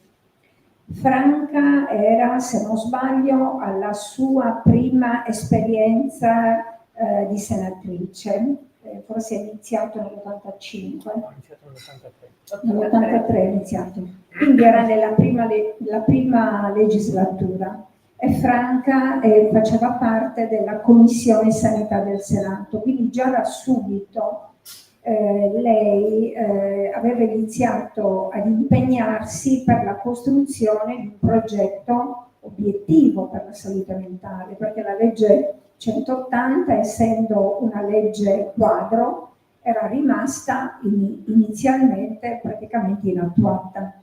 Franca era, se non sbaglio, alla sua prima esperienza di senatrice, forse è iniziato nell'85. Nell'83 è iniziato, quindi era nella la prima legislatura. E Franca faceva parte della Commissione Sanità del Senato, quindi già da subito lei aveva iniziato ad impegnarsi per la costruzione di un progetto obiettivo per la salute mentale, perché la legge 180, essendo una legge quadro, era rimasta inizialmente praticamente inattuata.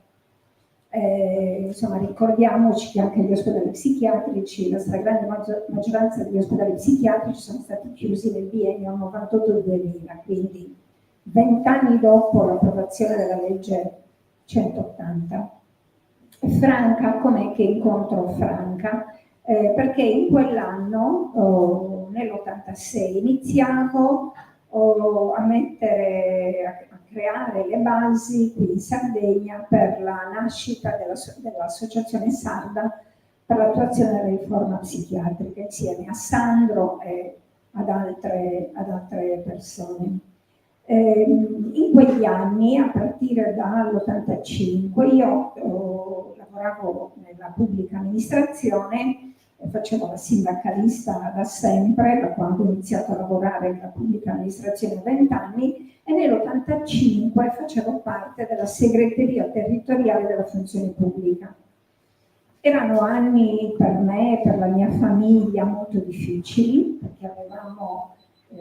Insomma, ricordiamoci che anche gli ospedali psichiatrici, la stragrande maggioranza degli ospedali psichiatrici sono stati chiusi nel biennio 98-2000, quindi 20 anni dopo l'approvazione della legge 180. E Franca, com'è che incontro Franca? Perché in quell'anno, nell'86, iniziavo a creare le basi qui in Sardegna per la nascita dell'Associazione Sarda per l'attuazione della riforma psichiatrica, insieme a Sandro e ad altre persone. In quegli anni, a partire dall'85, io lavoravo nella pubblica amministrazione, facevo la sindacalista da sempre, da quando ho iniziato a lavorare nella pubblica amministrazione 20 anni, e nell'85 facevo parte della segreteria territoriale della funzione pubblica. Erano anni per me e per la mia famiglia molto difficili, perché avevamo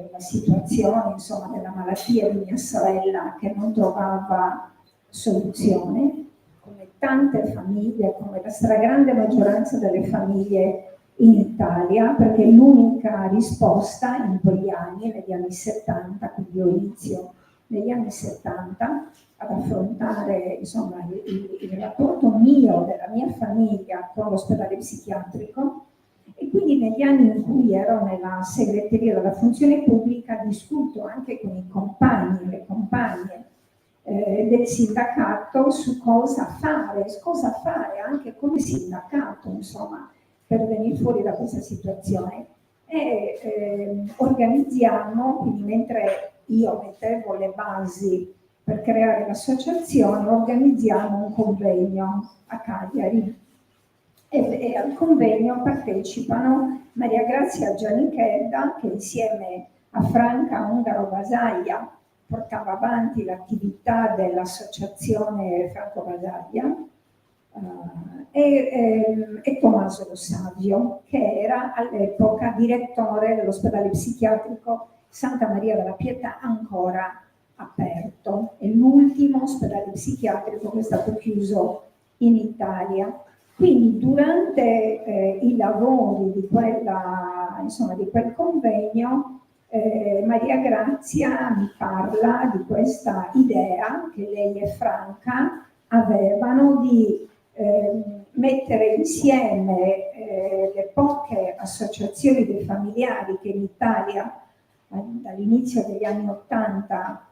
la situazione, insomma, della malattia di mia sorella che non trovava soluzione, come tante famiglie, come la stragrande maggioranza delle famiglie in Italia, perché l'unica risposta in quegli anni, negli anni 70, quindi io inizio negli anni 70 ad affrontare insomma, il rapporto mio, della mia famiglia con l'ospedale psichiatrico, e quindi negli anni in cui ero nella segreteria della funzione pubblica discuto anche con i compagni e le compagne del sindacato su cosa fare anche come sindacato, insomma, per venire fuori da questa situazione. E organizziamo, quindi mentre io mettevo le basi per creare l'associazione, organizziamo un convegno a Cagliari. E al convegno partecipano Maria Grazia Giannichedda, che insieme a Franca Ungaro Basaglia portava avanti l'attività dell'associazione Franco Basaglia, e Tommaso Lo Savio, che era all'epoca direttore dell'ospedale psichiatrico Santa Maria della Pietà, ancora aperto. È l'ultimo ospedale psichiatrico che è stato chiuso in Italia. Quindi durante i lavori di quel convegno, Maria Grazia mi parla di questa idea che lei e Franca avevano di mettere insieme le poche associazioni dei familiari che in Italia dall'inizio degli anni '80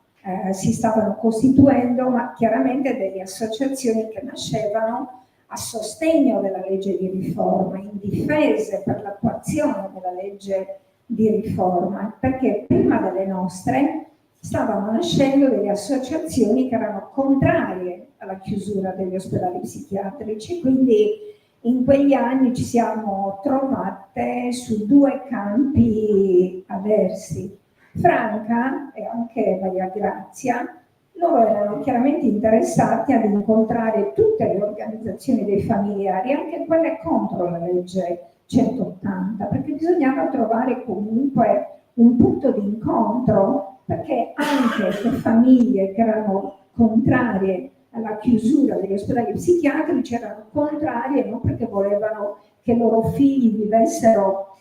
si stavano costituendo, ma chiaramente delle associazioni che nascevano a sostegno della legge di riforma, in difesa per l'attuazione della legge di riforma, perché prima delle nostre stavano nascendo delle associazioni che erano contrarie alla chiusura degli ospedali psichiatrici, quindi in quegli anni ci siamo trovate su due campi avversi. Franca e anche Maria Grazia, loro erano chiaramente interessati ad incontrare tutte le organizzazioni dei familiari, anche quelle contro la legge 180, perché bisognava trovare comunque un punto di incontro, perché anche le famiglie che erano contrarie alla chiusura degli ospedali psichiatrici erano contrarie non perché volevano che i loro figli vivessero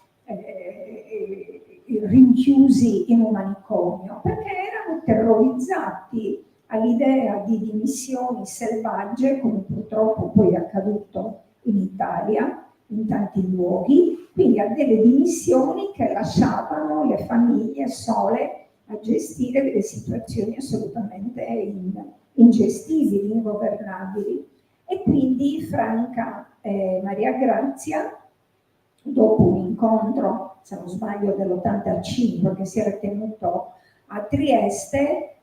rinchiusi in un manicomio, perché erano terrorizzati all'idea di dimissioni selvagge, come purtroppo poi è accaduto in Italia, in tanti luoghi, quindi a delle dimissioni che lasciavano le famiglie sole a gestire delle situazioni assolutamente ingestibili, ingovernabili. E quindi Franca e Maria Grazia, dopo un incontro, se non sbaglio, dell'85 che si era tenuto a Trieste,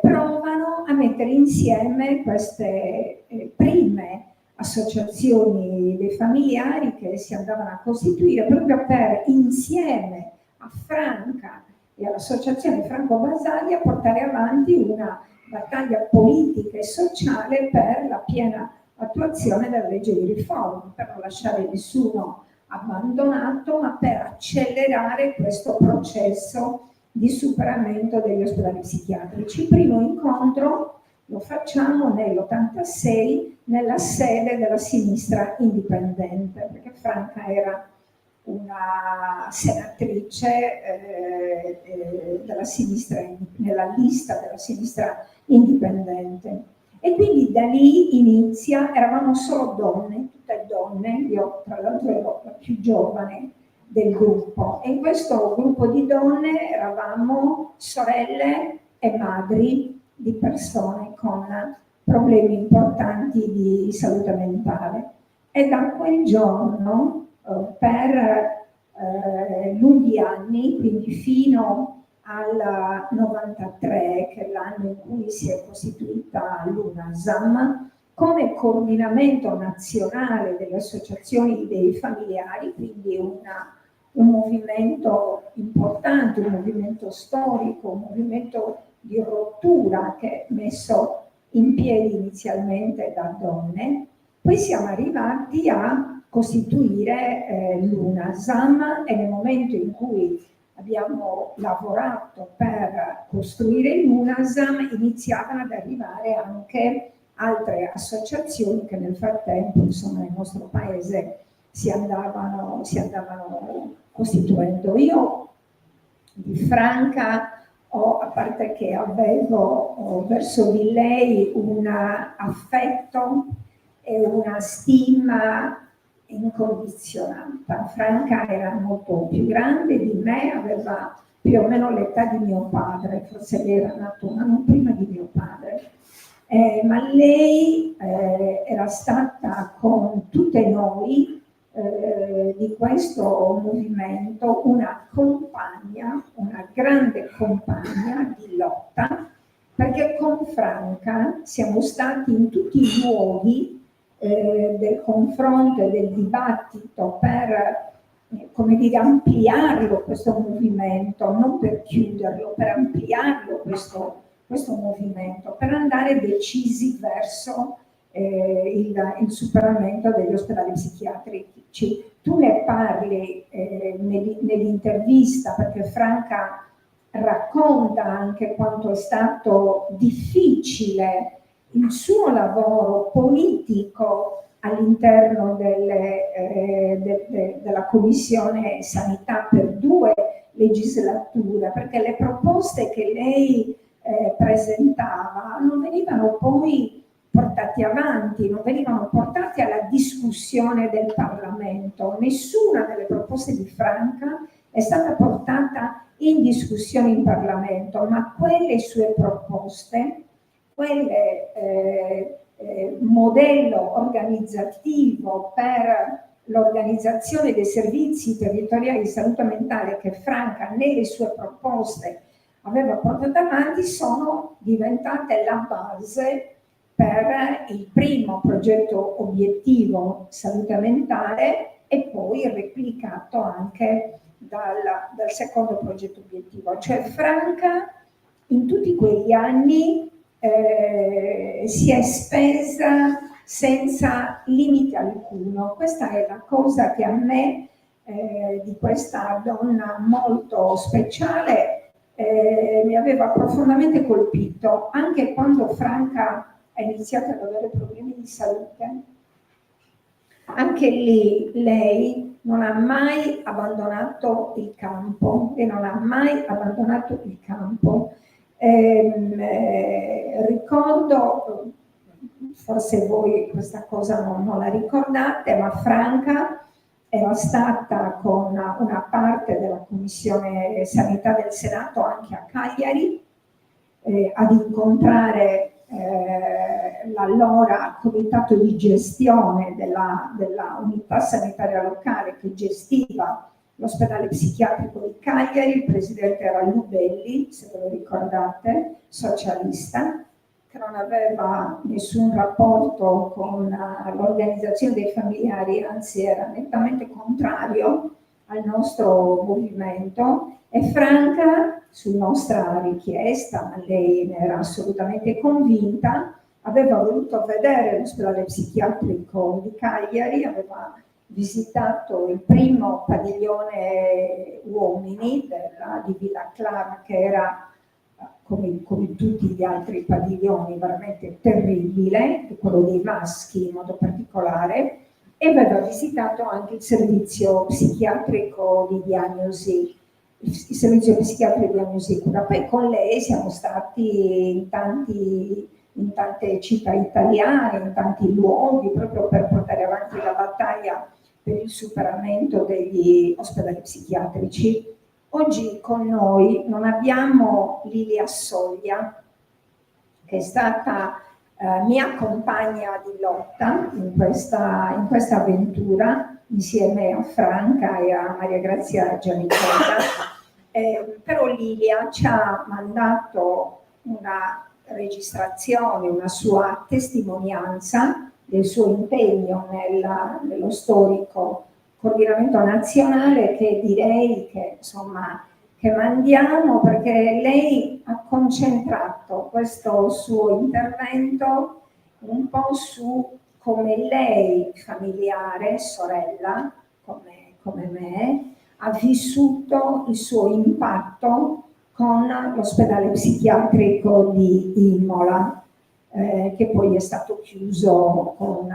provano a mettere insieme queste prime associazioni dei familiari che si andavano a costituire proprio per, insieme a Franca e all'associazione Franco Basaglia, portare avanti una battaglia politica e sociale per la piena attuazione della legge di riforma, per non lasciare nessuno abbandonato, ma per accelerare questo processo di superamento degli ospedali psichiatrici. Il primo incontro lo facciamo nell'86 nella sede della sinistra indipendente, perché Franca era una senatrice della sinistra, nella lista della sinistra indipendente. E quindi da lì inizia, eravamo solo donne, tutte donne, io tra l'altro ero la più giovane del gruppo, e in questo gruppo di donne eravamo sorelle e madri di persone con problemi importanti di salute mentale. E da quel giorno, per lunghi anni, quindi fino al 93, che è l'anno in cui si è costituita l'UNASAM, come coordinamento nazionale delle associazioni dei familiari, quindi un movimento importante, un movimento storico, un movimento di rottura che è messo in piedi inizialmente da donne. Poi siamo arrivati a costituire l'UNASAM, e nel momento in cui abbiamo lavorato per costruire l'UNASAM iniziavano ad arrivare anche altre associazioni che nel frattempo, insomma, nel nostro paese si andavano costituendo. Io di Franca a parte che avevo verso di lei un affetto e una stima incondizionata. Franca era molto più grande di me, aveva più o meno l'età di mio padre, forse lei era nata un anno prima di mio padre, ma lei era stata con tutte noi di questo movimento una compagna, una grande compagna di lotta, perché con Franca siamo stati in tutti i luoghi del confronto e del dibattito per, come dire, ampliarlo questo movimento, non per chiuderlo, per ampliarlo questo movimento, per andare decisi verso il superamento degli ospedali psichiatrici. Tu ne parli nell'intervista, perché Franca racconta anche quanto è stato difficile il suo lavoro politico all'interno della Commissione Sanità per 2 legislature, perché le proposte che lei presentava non venivano poi portati avanti, non venivano portati alla discussione del Parlamento. Nessuna delle proposte di Franca è stata portata in discussione in Parlamento, ma quelle sue proposte, quelle modello organizzativo per l'organizzazione dei servizi territoriali di salute mentale che Franca nelle sue proposte aveva portato avanti, sono diventate la base per il primo progetto obiettivo salute mentale e poi replicato anche dal secondo progetto obiettivo. Cioè Franca in tutti quegli anni si è spesa senza limite alcuno. Questa è la cosa che a me di questa donna molto speciale mi aveva profondamente colpito, anche quando Franca ha iniziato ad avere problemi di salute. Anche lì lei non ha mai abbandonato il campo e non ha mai abbandonato il campo. Ricordo, forse voi questa cosa non la ricordate, ma Franca era stata con una parte della Commissione Sanità del Senato anche a Cagliari ad incontrare l'allora comitato di gestione della unità sanitaria locale che gestiva l'ospedale psichiatrico di Cagliari. Il presidente era Lubelli, se ve lo ricordate, socialista, che non aveva nessun rapporto con l'organizzazione dei familiari, anzi era nettamente contrario al nostro movimento, e Franca, su nostra richiesta, ma lei ne era assolutamente convinta, aveva voluto vedere l'ospedale psichiatrico di Cagliari, aveva visitato il primo padiglione uomini di Villa Clara, che era come tutti gli altri padiglioni veramente terribile, quello dei maschi in modo particolare, e aveva visitato anche il servizio psichiatrico di diagnosi, il servizio psichiatrico di diagnosi e cura. Poi con lei siamo stati in tante città italiane, in tanti luoghi, proprio per portare avanti la battaglia per il superamento degli ospedali psichiatrici. Oggi con noi non abbiamo Lilia Soglia, che è stata mia compagna di lotta in questa avventura, insieme a Franca e a Maria Grazia Giannicola. Però Lilia ci ha mandato una registrazione, una sua testimonianza del suo impegno nello storico coordinamento nazionale, che direi che insomma che mandiamo, perché lei ha concentrato questo suo intervento un po' su come lei, familiare, sorella, come me, ha vissuto il suo impatto con l'ospedale psichiatrico di Imola, che poi è stato chiuso con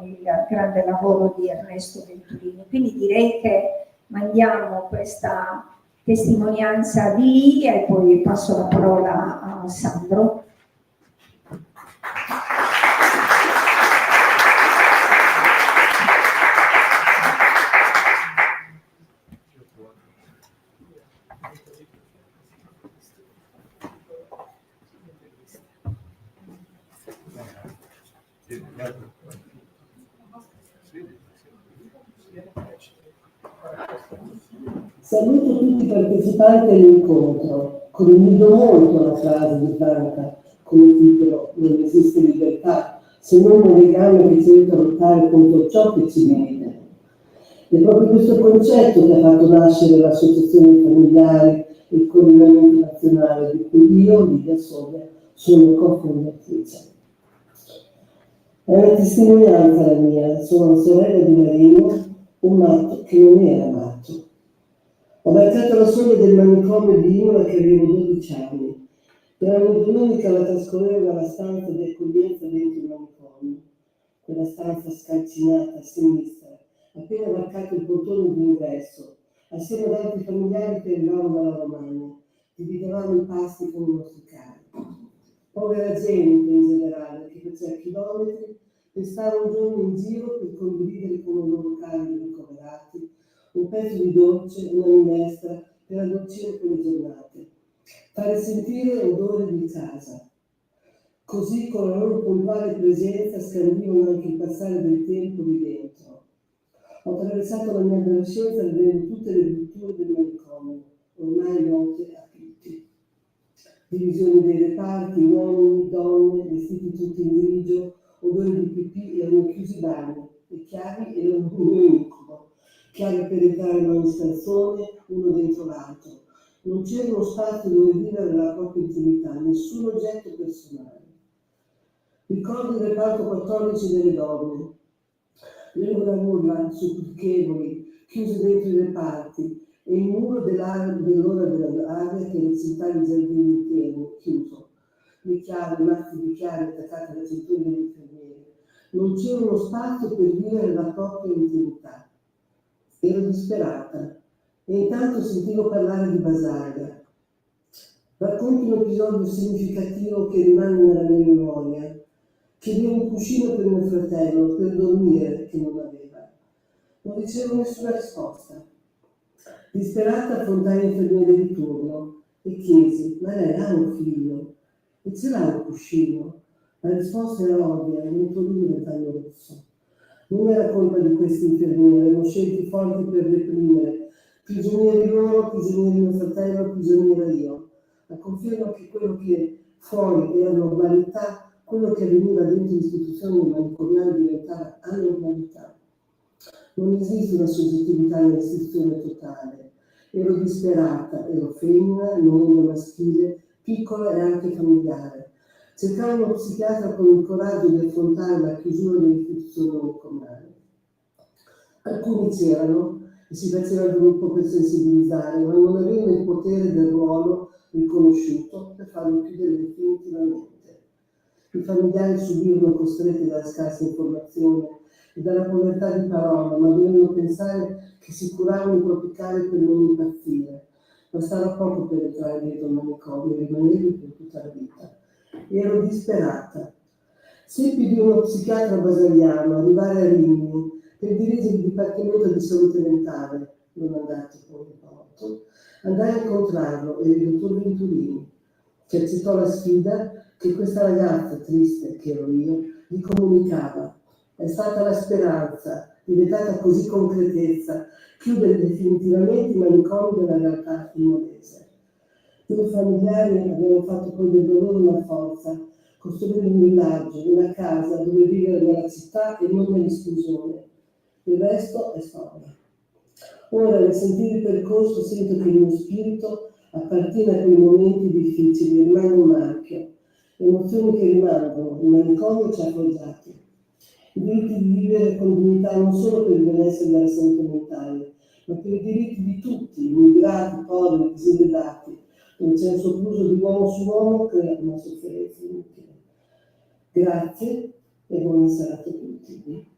il grande lavoro di Ernesto Venturini. Quindi direi che mandiamo questa testimonianza di Lilia e poi passo la parola a Sandro. Saluto tutti i partecipanti all'incontro. Condivido molto la frase di Franca con il titolo "Non esiste libertà se non un legame che ci aiuta a lottare contro ciò che ci divide". È proprio questo concetto che ha fatto nascere l'associazione familiari e il coordinamento nazionale, di cui io, Lilia Soglia, sono cofondatrice. È una testimonianza la mia, sono sorella di Marino, un matto che non era matto. Ho varcato la soglia del manicomio di Imola che avevo 12 anni. Per ogni domenica la trascorrevo nella stanza di accoglienza dentro il manicomio, quella stanza scalcinata a sinistra, appena varcato il portone d'ingresso, assieme ad altri familiari che arrivavano dalla Romagna. Dividevamo i pasti con i nostri cari. Povera gente in generale, che faceva chilometri per stare un giorno in giro per condividere con i loro cari ricoverati un pezzo di dolce, una minestra per addolcire quelle giornate, fare sentire l'odore di casa. Così con la loro puntuale presenza scandivano anche il passare del tempo lì dentro. Ho attraversato la mia adolescenza vedendo tutte le strutture del manicomio, ormai note a tutti. Divisioni dei reparti, uomini, donne, vestiti tutti in grigio, odori di pipì, erano chiusi bagni, le chiavi erano un mio incubo. Chiave per entrare in ogni stanzone, uno dentro l'altro. Non c'era uno spazio dove vivere la propria intimità, nessun oggetto personale. Ricordo il reparto 14 delle donne, le loro urla supplichevoli chiuse dentro i reparti, e il muro dell'ora dell'aria che recitava i giardini pieni, chiuso. Le chiavi, mazzi di chiavi attaccate alla cintura degli infermieri. Non c'era uno spazio per vivere la propria intimità. Ero disperata e intanto sentivo parlare di Basaglia. Racconti un episodio significativo che rimane nella mia memoria. Chiedevo un cuscino per mio fratello, per dormire, che non aveva. Non ricevo nessuna risposta. Disperata affrontai l'infermiere di turno e chiesi: ma lei ha un figlio? E ce l'ha un cuscino? La risposta era ovvia, un torino in taglio rosso. Non era colpa di questi infermieri, erano scelti forti per reprimere. Prigionieri loro, prigionieri mio fratello, prigioniera io. Ma confermo che quello che fuori era normalità, quello che avveniva dentro l'istituzione manicomiale diventava anormalità. Non esiste una soggettività nell'istituzione totale. Ero disperata, ero femmina, non maschile, piccola e anche familiare. Cercavo uno psichiatra con il coraggio di affrontare la chiusura dell'istituzione manicomiale. Alcuni c'erano e si faceva il gruppo per sensibilizzare, ma non avevano il potere del ruolo riconosciuto per farlo chiudere definitivamente. I familiari subivano, costretti dalla scarsa informazione e dalla povertà di parola, ma dovevano pensare che si curavano i propri cari per non impazzire. Bastava poco per entrare dietro il manicomio e rimanere per tutta la vita. Ero disperata. Seppi di uno psichiatra basagliano arrivare a Rimini per dirigere il Dipartimento di Salute Mentale, non andati poi in porto. Andai a incontrarlo, era il dottor Venturini, che accettò la sfida che questa ragazza, triste che ero io, gli comunicava. È stata la speranza, diventata così concretezza, chiudere definitivamente i manicomi della realtà imolese. Noi familiari abbiamo fatto poi del dolore una forza, costruire un villaggio, una casa dove vivere nella città e non nell'esclusione. Il resto è storia. Ora, nel sentire il percorso, sento che il mio spirito appartiene a quei momenti difficili, rimane un marchio. Emozioni che rimangono, il manicomio ci ha forgiati. I diritti di vivere con dignità non solo per il benessere della salute mentale, ma per i diritti di tutti, immigrati, poveri, diseredati. Non c'è un sopruso di uomo su uomo crea una sofferenza inutile. Grazie e buona serata a tutti.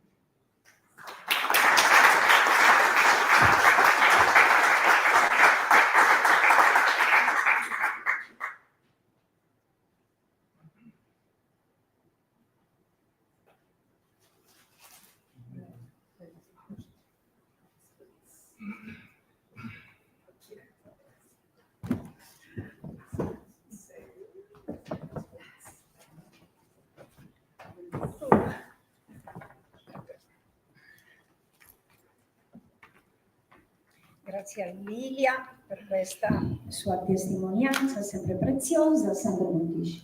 Grazie a Lilia per questa sua testimonianza sempre preziosa. Sandra Montici.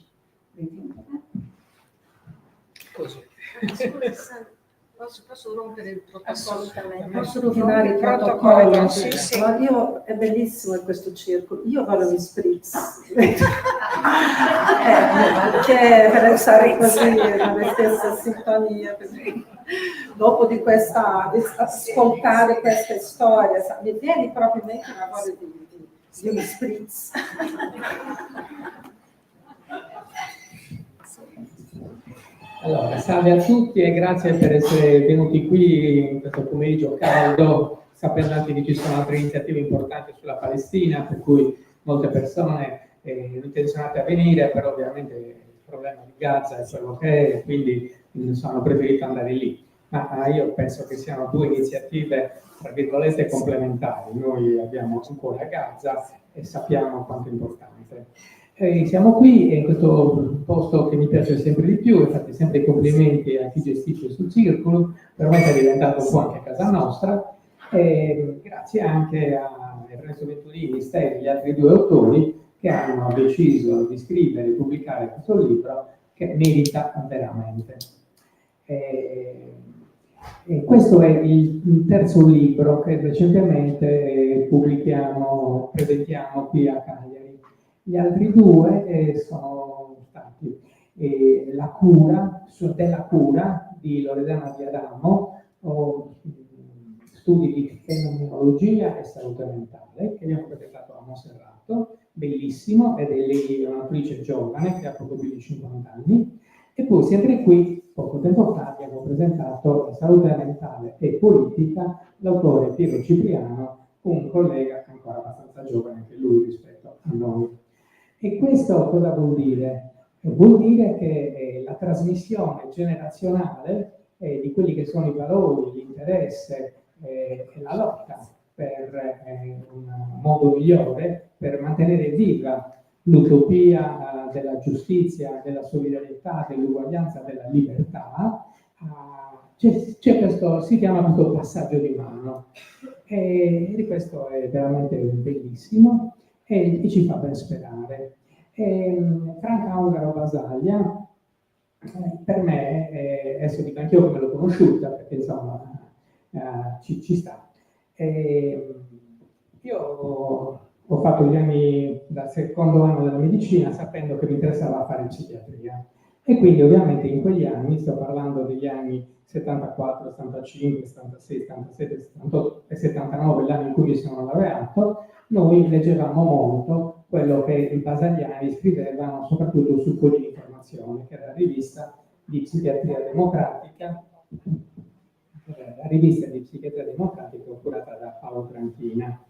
Così. Posso rompere il protocollo? Assolutamente. Posso rovinare il protocollo? Sì, sì. Ma io, è bellissimo questo circolo. Io vado in spritz. Che per stare così nella stessa sintonia. Così. Dopo di ascoltare queste storie, mi viene proprio in mente una voglia di un spritz. Allora, salve a tutti e grazie per essere venuti qui in questo pomeriggio caldo, sapendo anche che ci sono altre iniziative importanti sulla Palestina, per cui molte persone intenzionate a venire, però ovviamente il problema di Gaza è quello che è, quindi hanno preferito andare lì. Ma io penso che siano due iniziative, tra virgolette, complementari. Noi abbiamo ancora Gaza e sappiamo quanto è importante. Siamo qui in questo posto che mi piace sempre di più, infatti sempre i complimenti a chi gestisce sul circolo, per me è diventato un po' anche casa nostra, grazie anche a Ernesto Venturini, Stella e gli altri due autori che hanno deciso di scrivere e pubblicare questo libro che merita veramente. E questo è il terzo libro che recentemente presentiamo qui a Cagliari. Gli altri due sono stati La cura, della cura di Loredana Di Adamo, studi di fenomenologia e salute mentale, che abbiamo presentato a Monserrato, bellissimo, ed è lei un'autrice giovane che ha poco più di 50 anni. E poi sempre qui, poco tempo fa, abbiamo presentato la salute mentale e politica, l'autore Piero Cipriano, un collega ancora abbastanza giovane anche lui rispetto a noi. E questo cosa vuol dire? Vuol dire che la trasmissione generazionale di quelli che sono i valori, l'interesse e la lotta per un modo migliore per mantenere viva l'utopia della giustizia, della solidarietà, dell'uguaglianza, della libertà, c'è questo, si chiama questo passaggio di mano, e di questo è veramente bellissimo e ci fa ben sperare. Franca Ungaro Basaglia, per me, adesso dico anch'io come l'ho conosciuta, perché insomma ci sta. Io ho fatto gli anni dal secondo anno della medicina sapendo che mi interessava fare psichiatria, e quindi ovviamente in quegli anni, sto parlando degli anni 74, 75, 76, 77, 78 e 79, l'anno in cui mi sono laureato, noi leggevamo molto quello che i basagliani scrivevano soprattutto su Fogli di Informazione, che era la rivista di psichiatria democratica, curata da Paolo Tranchina.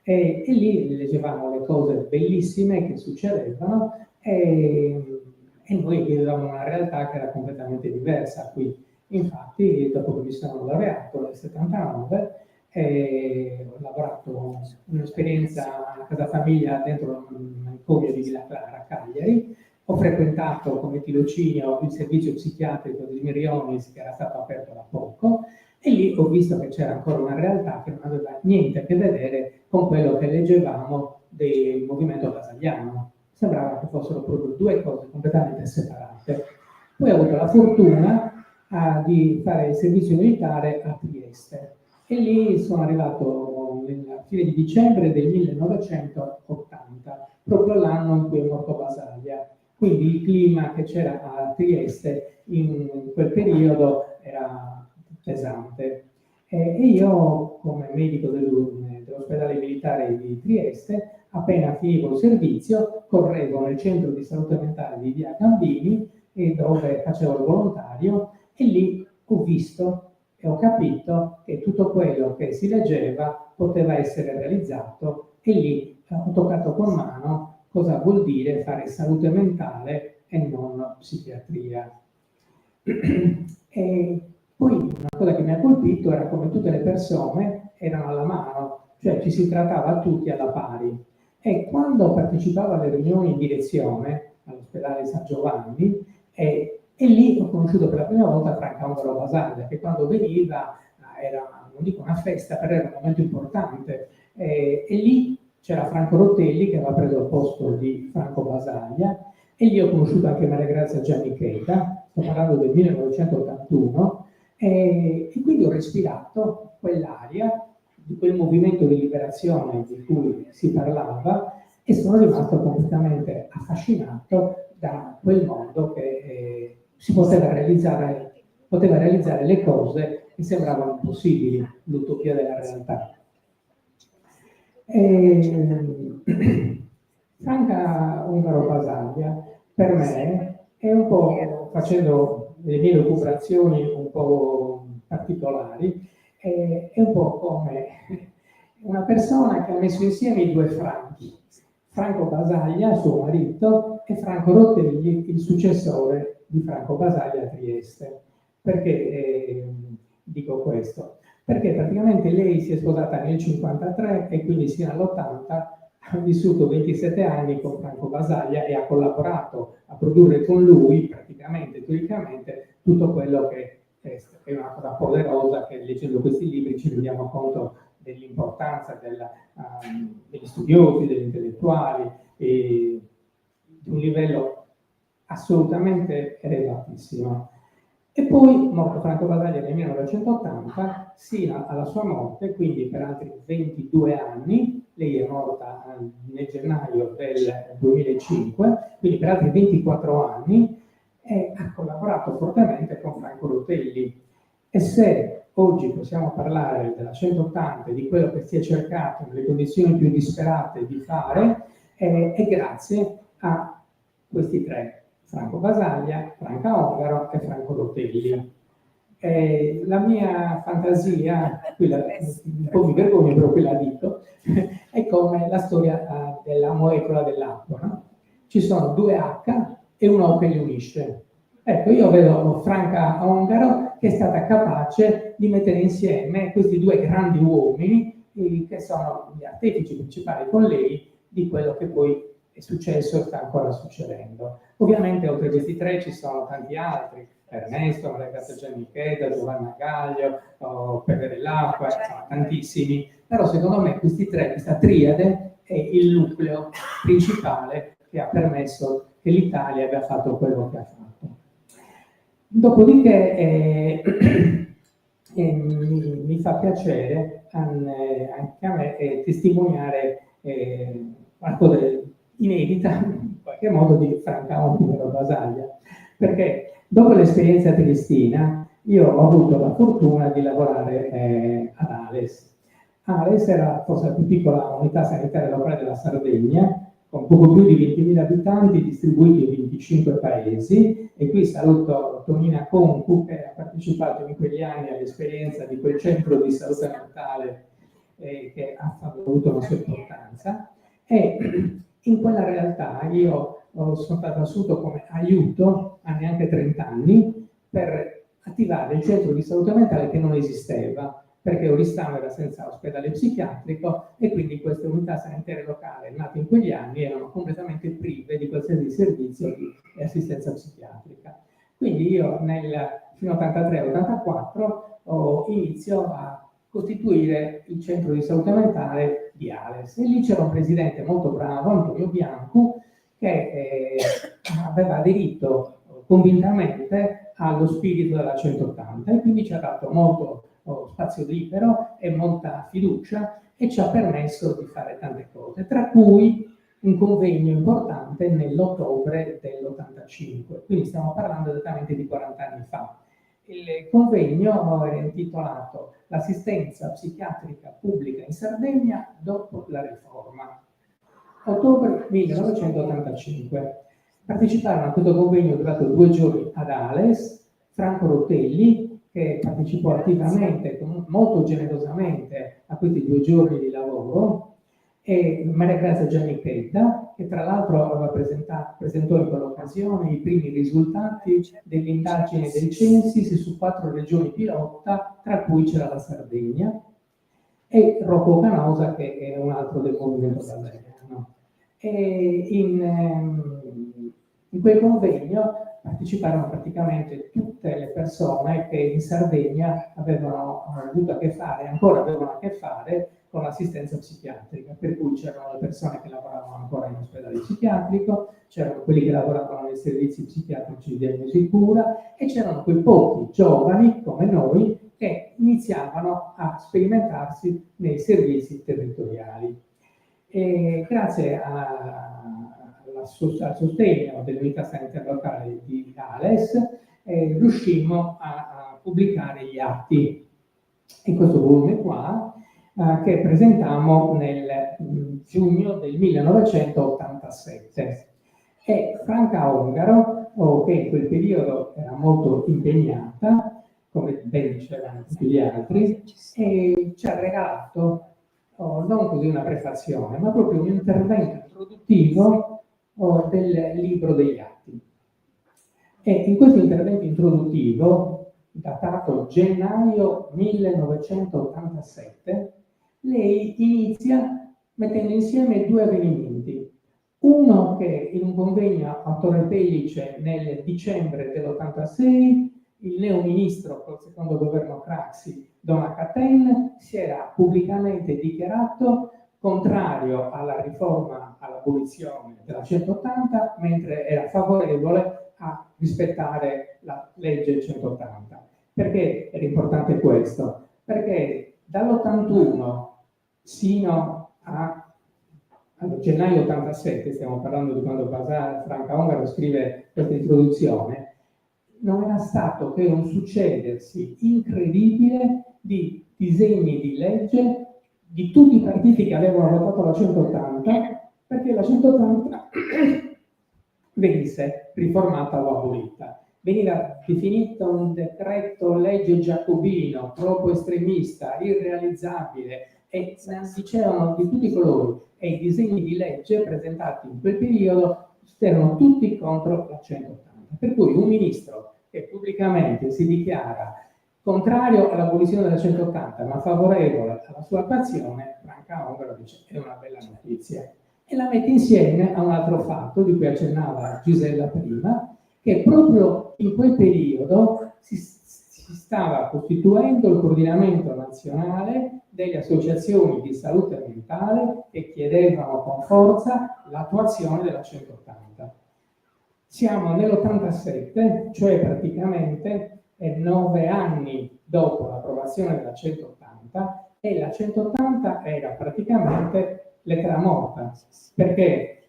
E lì leggevamo le cose bellissime che succedevano e noi vivevamo una realtà che era completamente diversa qui. Infatti, dopo che mi sono laureato nel 79, ho lavorato un'esperienza a casa famiglia dentro un manicomio di Villa Clara, a Cagliari. Ho frequentato come tirocinio il servizio psichiatrico di Mirionis, che era stato aperto da poco, e lì ho visto che c'era ancora una realtà che non aveva niente a che vedere con quello che leggevamo del movimento basagliano. Sembrava che fossero proprio due cose completamente separate. Poi ho avuto la fortuna di fare il servizio militare a Trieste, e lì sono arrivato nella fine di dicembre del 1980, proprio l'anno in cui è morto Basaglia. Quindi il clima che c'era a Trieste in quel periodo era pesante. E io, come medico dell'ospedale militare di Trieste, appena finivo il servizio, correvo nel centro di salute mentale di Via Gambini, dove facevo il volontario, e lì ho visto e ho capito che tutto quello che si leggeva poteva essere realizzato, e lì ho toccato con mano cosa vuol dire fare salute mentale e non psichiatria. E poi una cosa che mi ha colpito era come tutte le persone erano alla mano, cioè ci si trattava tutti alla pari. E quando partecipavo alle riunioni in direzione all'ospedale San Giovanni, e lì ho conosciuto per la prima volta Franca Ungaro Basaglia, che quando veniva era, non dico una festa, però era un momento importante. E lì c'era Franco Rotelli, che aveva preso il posto di Franco Basaglia, e lì ho conosciuto anche Maria Grazia Giannichetta, sto parlando del 1981, e quindi ho respirato quell'aria di quel movimento di liberazione di cui si parlava, e sono rimasto completamente affascinato da quel mondo che si poteva realizzare le cose che sembravano impossibili, l'utopia della realtà. Franca Ungaro Basaglia per me è un po', facendo le mie lucubrazioni un po' particolari, è un po' come una persona che ha messo insieme i due Franchi, Franco Basaglia, suo marito, e Franco Rotelli, il successore di Franco Basaglia a Trieste. Perché dico questo? Perché praticamente lei si è sposata nel 1953 e quindi sino all'80 ha vissuto 27 anni con Franco Basaglia e ha collaborato a produrre con lui, praticamente, teoricamente, tutto quello che è una cosa poderosa, che leggendo questi libri ci rendiamo conto dell'importanza degli studiosi, degli intellettuali, e di un livello assolutamente elevatissimo. E poi, morto Franco Basaglia nel 1980, sino alla sua morte, quindi per altri 22 anni, lei è morta nel gennaio del 2005, quindi per altri 24 anni, ha collaborato fortemente con Franco Rotelli. E se oggi possiamo parlare della 180 e di quello che si è cercato nelle condizioni più disperate di fare, è grazie a questi tre: Franco Basaglia, Franca Ongaro e Franco Rotelli. La mia fantasia, un po' mi vergogno, però qui la dico, è come la storia della molecola dell'acqua, no? Ci sono due H e un O che li unisce. Ecco, io vedo Franca Ongaro che è stata capace di mettere insieme questi due grandi uomini che sono gli artefici principali con lei di quello che poi è successo e sta ancora succedendo. Ovviamente oltre a questi tre ci sono tanti altri: Ernesto, Maria Grazia Giannichetta, Giovanna Gaglio, Pepe dell'Acqua, insomma, tantissimi. Però secondo me questi tre, questa triade, è il nucleo principale che ha permesso che l'Italia abbia fatto quello che ha fatto. Dopodiché mi fa piacere anche a me testimoniare qualcosa inedita, in qualche modo, di Franca Ongaro Basaglia, perché dopo l'esperienza triestina io ho avuto la fortuna di lavorare ad ALES. ALES era forse la più piccola unità sanitaria locale della Sardegna, con poco più di 20.000 abitanti distribuiti in 25 paesi, e qui saluto Tonina Concu che ha partecipato in quegli anni all'esperienza di quel centro di salute mentale che ha avuto una sua importanza. E in quella realtà io sono stato assunto come aiuto a neanche 30 anni per attivare il centro di salute mentale che non esisteva, perché Oristano era senza ospedale psichiatrico e quindi queste unità sanitarie locali nate in quegli anni erano completamente prive di qualsiasi servizio di assistenza psichiatrica. Quindi io fino all'83-84 inizio a costituire il centro di salute mentale di ALES, e lì c'era un presidente molto bravo, Antonio Bianco, che aveva aderito convintamente allo spirito della 180 e quindi ci ha dato molto spazio libero e molta fiducia e ci ha permesso di fare tante cose, tra cui un convegno importante nell'ottobre dell'85, quindi stiamo parlando esattamente di 40 anni fa. Il convegno è intitolato L'assistenza psichiatrica pubblica in Sardegna dopo la riforma, ottobre 1985. Parteciparono a questo convegno durato 2 giorni ad ALES Franco Rotelli, che partecipò attivamente, molto generosamente, a questi 2 giorni di lavoro, e Maria Grazia Giannichetta, che tra l'altro presentò in quell'occasione i primi risultati dell'indagine del Censis su 4 regioni pilota, tra cui c'era la Sardegna, e Rocco Canosa, che è un altro del movimento basaliano. In quel convegno parteciparono praticamente tutte le persone che in Sardegna avevano avuto a che fare, ancora avevano a che fare con l'assistenza psichiatrica, per cui c'erano le persone che lavoravano ancora in ospedale psichiatrico, c'erano quelli che lavoravano nei servizi psichiatrici di diagnosi e cura, e c'erano quei pochi giovani come noi che iniziavano a sperimentarsi nei servizi territoriali. E grazie al sostegno dell'unità sanitaria locale di ALES riuscimmo a pubblicare gli atti in questo volume qua, che presentammo nel giugno del 1987. E Franca Ongaro, che in quel periodo era molto impegnata, come ben dicevano tutti gli altri, ci ha regalato non così una prefazione, ma proprio un intervento introduttivo del libro degli atti. E in questo intervento introduttivo, datato gennaio 1987, lei inizia mettendo insieme 2 avvenimenti. Uno che in un convegno a Torre Pellice nel dicembre dell'86 il neoministro col secondo governo Craxi, Don Acaten, si era pubblicamente dichiarato contrario alla riforma, all'abolizione della 180, mentre era favorevole a rispettare la legge 180. Perché era importante questo? Perché dall'81 sino a gennaio 87, stiamo parlando di quando Franca Ongaro scrive questa introduzione, non era stato che un succedersi incredibile di disegni di legge di tutti i partiti che avevano votato la 180, perché la 180 venisse riformata o abolita. Veniva definito un decreto legge giacobino, troppo estremista, irrealizzabile, e dicevano di tutti i colori, e i disegni di legge presentati in quel periodo erano tutti contro la 180. Per cui un ministro che pubblicamente si dichiara contrario all'abolizione della 180, ma favorevole alla sua attuazione, Franca Ongaro dice è una bella notizia. E la mette insieme a un altro fatto di cui accennava Gisella prima, che proprio in quel periodo si stava costituendo il coordinamento nazionale delle associazioni di salute mentale che chiedevano con forza l'attuazione della 180. Siamo nell'87, cioè praticamente 9 anni dopo l'approvazione della 180, e la 180 era praticamente lettera morta, perché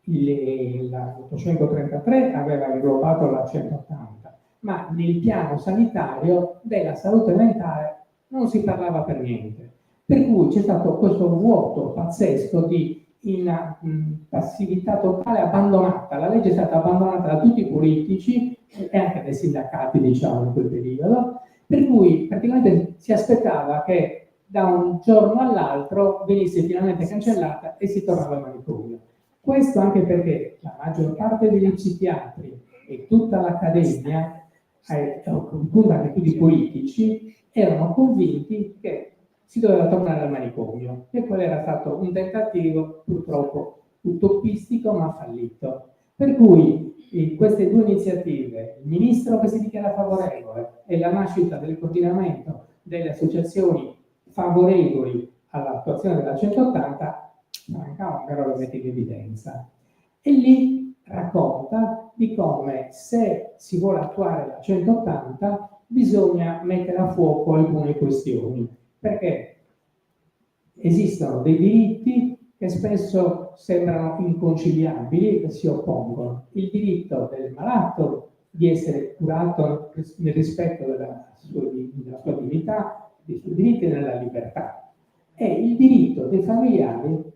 l'833 aveva inglobato la 180, ma nel piano sanitario della salute mentale non si parlava per niente. Per cui c'è stato questo vuoto pazzesco di passività totale, abbandonata. La legge è stata abbandonata da tutti i politici e anche dai sindacati, diciamo, in quel periodo, per cui praticamente si aspettava che da un giorno all'altro venisse finalmente cancellata e si tornava al manicomio. Questo anche perché la maggior parte degli psichiatri e tutta l'accademia, anche tutti i politici, erano convinti che si doveva tornare al manicomio, e quello era stato un tentativo purtroppo utopistico ma fallito. Per cui queste due iniziative, il ministro che si dichiara favorevole e la nascita del coordinamento delle associazioni favorevoli all'attuazione della 180, Franca Ongaro lo mette in evidenza. E lì racconta di come, se si vuole attuare la 180, bisogna mettere a fuoco alcune questioni, perché esistono dei diritti che spesso sembrano inconciliabili e che si oppongono. Il diritto del malato di essere curato nel rispetto della sua dignità, dei suoi diritti nella libertà, e il diritto dei familiari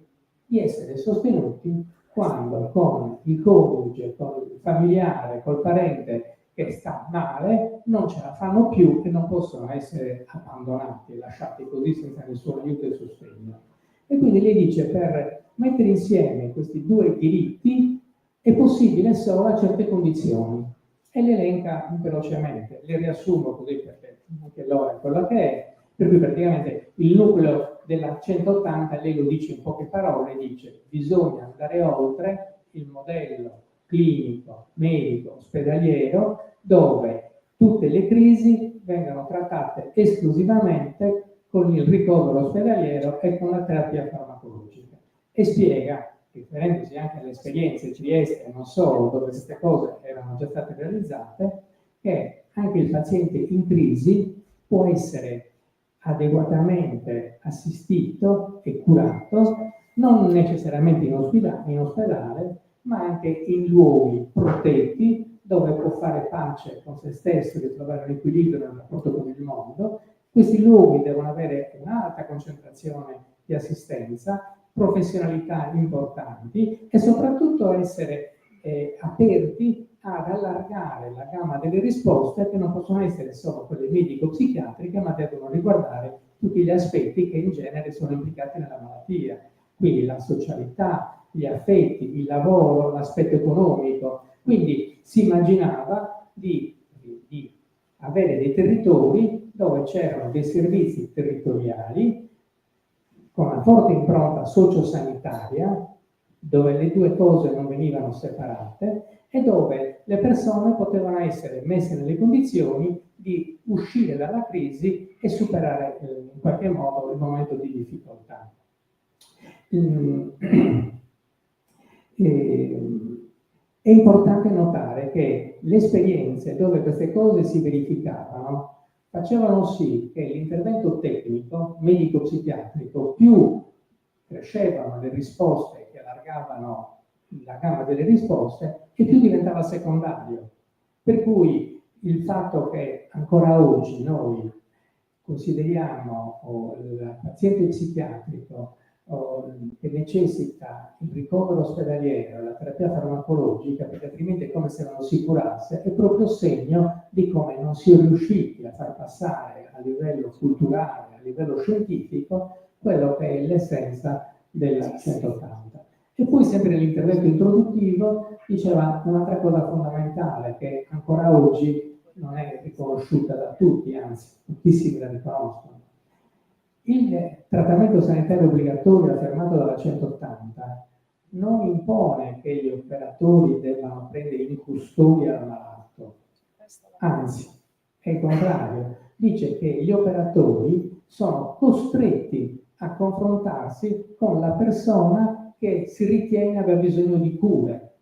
di essere sostenuti quando con il coniuge, con il familiare, col parente che sta male, non ce la fanno più e non possono essere abbandonati e lasciati così senza nessun aiuto e sostegno. E quindi lei dice, per mettere insieme questi due diritti è possibile solo a certe condizioni, e le elenca velocemente, le riassumo così perché anche l'ora è quella che è, per cui praticamente il nucleo della 180, lei lo dice in poche parole, dice bisogna andare oltre il modello clinico, medico, ospedaliero, dove tutte le crisi vengono trattate esclusivamente con il ricovero ospedaliero e con la terapia farmacologica. E spiega, riferendosi anche alle esperienze di Trieste e non solo, dove queste cose erano già state realizzate, che anche il paziente in crisi può essere adeguatamente assistito e curato, non necessariamente in ospedale, ma anche in luoghi protetti dove può fare pace con se stesso e trovare un equilibrio nel rapporto con il mondo. Questi luoghi devono avere un'alta concentrazione di assistenza, professionalità importanti e soprattutto essere aperti ad allargare la gamma delle risposte, che non possono essere solo quelle medico-psichiatriche, ma devono riguardare tutti gli aspetti che in genere sono implicati nella malattia, quindi la socialità, gli affetti, il lavoro, l'aspetto economico. Quindi si immaginava di avere dei territori dove c'erano dei servizi territoriali con una forte impronta sociosanitaria, dove le due cose non venivano separate e dove le persone potevano essere messe nelle condizioni di uscire dalla crisi e superare in qualche modo il momento di difficoltà. È importante notare che le esperienze dove queste cose si verificavano facevano sì che l'intervento tecnico, medico-psichiatrico, più crescevano le risposte che allargavano la gamma delle risposte, e più diventava secondario. Per cui il fatto che ancora oggi noi consideriamo il paziente psichiatrico che necessita il ricovero ospedaliero, la terapia farmacologica, perché altrimenti è come se non si curasse, è proprio segno di come non si è riusciti a far passare a livello culturale, a livello scientifico, quello che è l'essenza del 180. E poi sempre nell'intervento introduttivo diceva un'altra cosa fondamentale che ancora oggi non è riconosciuta da tutti, anzi pochissimi la riconoscono. Il trattamento sanitario obbligatorio affermato dalla 180 non impone che gli operatori debbano prendere in custodia il malato, anzi è il contrario, dice che gli operatori sono costretti a confrontarsi con la persona che si ritiene aver bisogno di cure.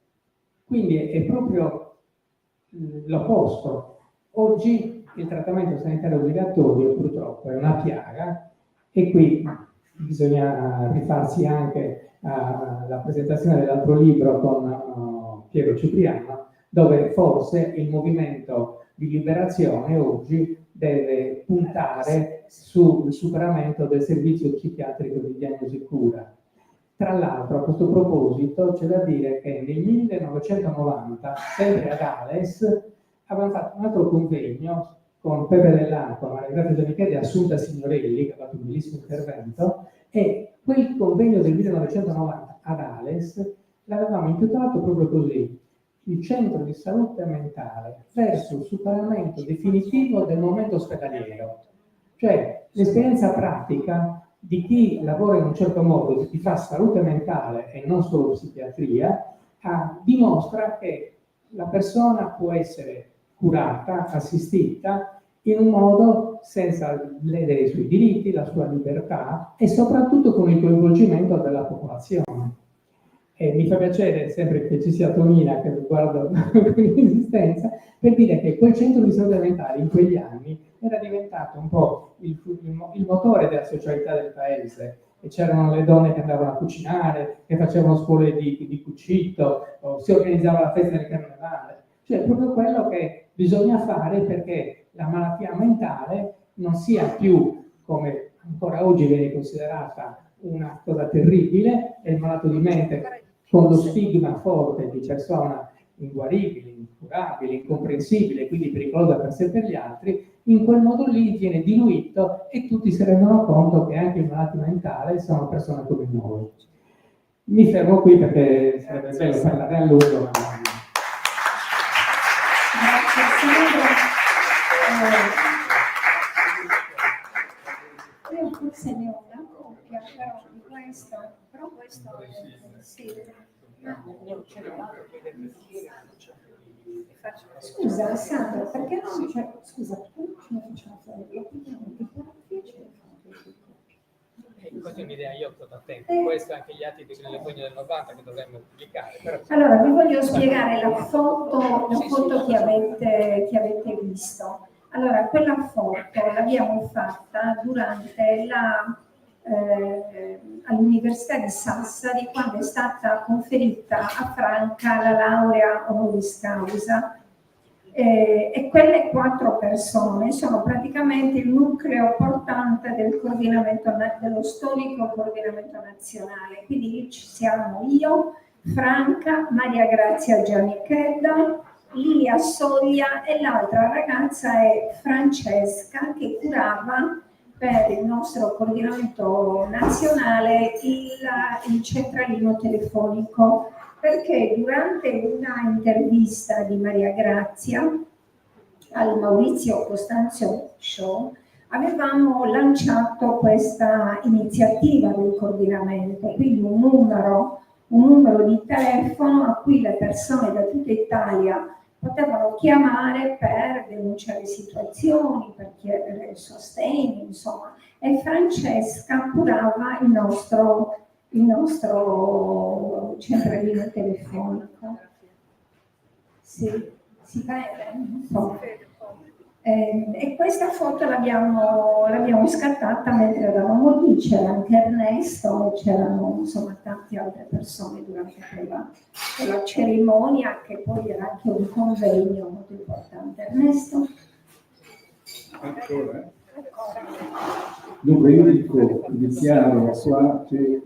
Quindi è proprio l'opposto. Oggi il trattamento sanitario obbligatorio purtroppo è una piaga e qui bisogna rifarsi anche alla presentazione dell'altro libro con Piero Cipriano, dove forse il movimento di liberazione oggi deve puntare sul superamento del servizio psichiatrico di diagnosi e cura. Tra l'altro, a questo proposito, c'è da dire che nel 1990, sempre ad Ales, avevamo fatto un altro convegno con Pepe Dell'Arco, Maria Grazia Giannichetti e Assunta Signorelli, che ha fatto un bellissimo intervento, e quel convegno del 1990 ad Ales l'avevamo intitolato proprio così: il centro di salute mentale verso il superamento definitivo del momento ospedaliero. Cioè, l'esperienza pratica di chi lavora in un certo modo, di chi fa salute mentale e non solo psichiatria, dimostra che la persona può essere curata, assistita in un modo senza ledere i suoi diritti, la sua libertà e soprattutto con il coinvolgimento della popolazione. E mi fa piacere sempre che ci sia Tonina, che guardo con insistenza, per dire che quel centro di salute mentale in quegli anni era diventato un po' il motore della socialità del paese. E c'erano le donne che andavano a cucinare, che facevano scuole di cucito, o si organizzava la festa del carnevale. Cioè proprio quello che bisogna fare perché la malattia mentale non sia più, come ancora oggi viene considerata, una cosa terribile, è il malato di mente con lo stigma forte di persona inguaribile, incurabile, incomprensibile, quindi pericolosa per sé e per gli altri. In quel modo lì viene diluito e tutti si rendono conto che anche i malati mentali sono persone come noi. Mi fermo qui perché sarebbe bello parlare a lungo, ma Grazie Sandro. Io forse ne ho una copia, però questo sì. Scusa Sandro, perché non c'è? Scusa, perché non ce la facciamo fare? questa è un'idea, io sto attento. Questo anche gli atti delle fogne del 90 che dovremmo pubblicare. Però... Allora, vi voglio spiegare la foto che avete visto. Allora, quella foto l'abbiamo fatta durante all'Università di Sassari, quando è stata conferita a Franca la laurea honoris causa. E quelle 4 persone sono praticamente il nucleo portante del coordinamento, dello storico coordinamento nazionale. Quindi lì ci siamo io, Franca, Maria Grazia Giannichedda, Lilia Soglia e l'altra ragazza è Francesca, che curava per il nostro coordinamento nazionale il centralino telefonico, perché durante una intervista di Maria Grazia al Maurizio Costanzo Show avevamo lanciato questa iniziativa del coordinamento, quindi un numero di telefono a cui le persone da tutta Italia potevano chiamare per denunciare situazioni, per chiedere sostegno, insomma. E Francesca curava il nostro centralino telefonico. Sì, si vede? E questa foto l'abbiamo scattata mentre eravamo lì, c'era anche Ernesto, c'erano insomma tante altre persone durante quella cerimonia, che poi era anche un convegno molto importante. Ernesto? Ancora? Dunque io dichiaro qua che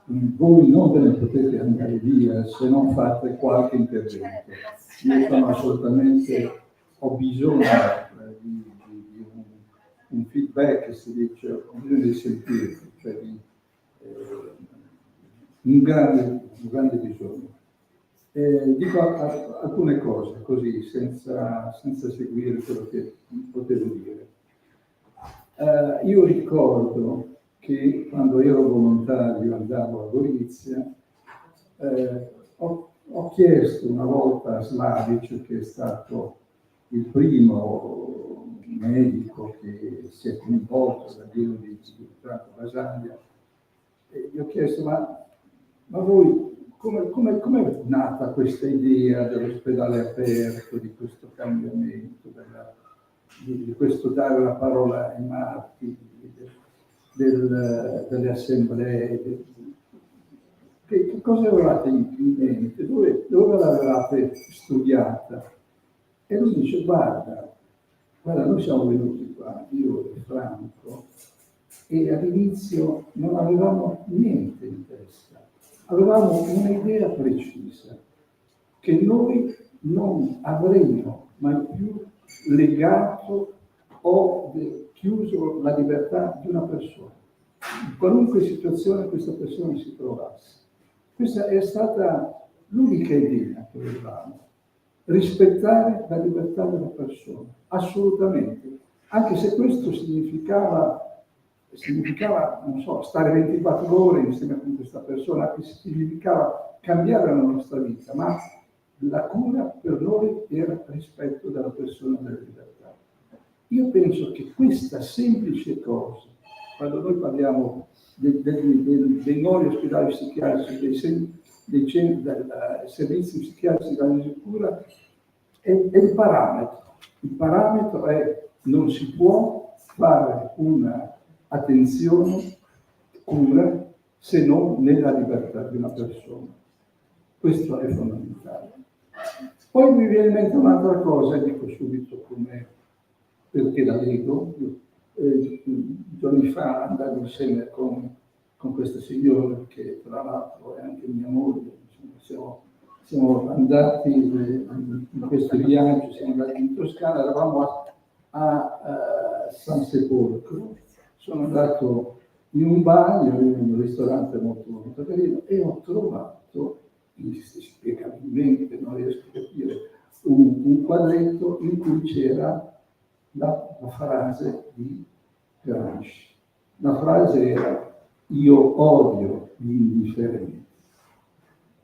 voi non ve ne potete andare via se non fate qualche intervento. Io sono assolutamente, ho bisogno di un feedback, si dice, ho bisogno di sentirvi, cioè un grande bisogno. Dico alcune cose così, senza seguire quello che potevo dire. Io ricordo che quando ero volontario andavo a Gorizia, ho chiesto una volta a Slavic, che è stato il primo medico che si è coinvolto da Dio di Basaglia, e gli ho chiesto, ma voi come è nata questa idea dell'ospedale aperto, di questo cambiamento, di questo dare la parola ai martiri, delle assemblee? Che cosa avevate in mente? Dove l'avevate studiata? E lui dice, guarda, noi siamo venuti qua, io e Franco, e all'inizio non avevamo niente in testa. Avevamo un'idea precisa, che noi non avremmo mai più legato o chiuso la libertà di una persona, in qualunque situazione questa persona si trovasse. Questa è stata l'unica idea che avevamo, rispettare la libertà della persona, assolutamente, anche se questo significava, non so, stare 24 ore insieme con questa persona, che significava cambiare la nostra vita, ma la cura per noi era rispetto della persona e della libertà. Io penso che questa semplice cosa, quando noi parliamo dei nuovi ospedali psichiatrici, dei servizi psichiatrici della cura, è il parametro. Il parametro è: non si può fare una attenzione, cura, se non nella libertà di una persona. Questo è fondamentale. Poi mi viene in mente un'altra cosa, e dico subito perché la leggo. Giorni fa andavo insieme con questa signora, che tra l'altro è anche mia moglie. Siamo andati in questo viaggio, siamo andati in Toscana, eravamo a San Sepolcro. Sono andato in un bagno, in un ristorante molto, molto carino, e ho trovato, inspiegabilmente, non riesco a capire, un quadretto in cui c'era la frase di Gramsci. La frase era: io odio gli indifferenti.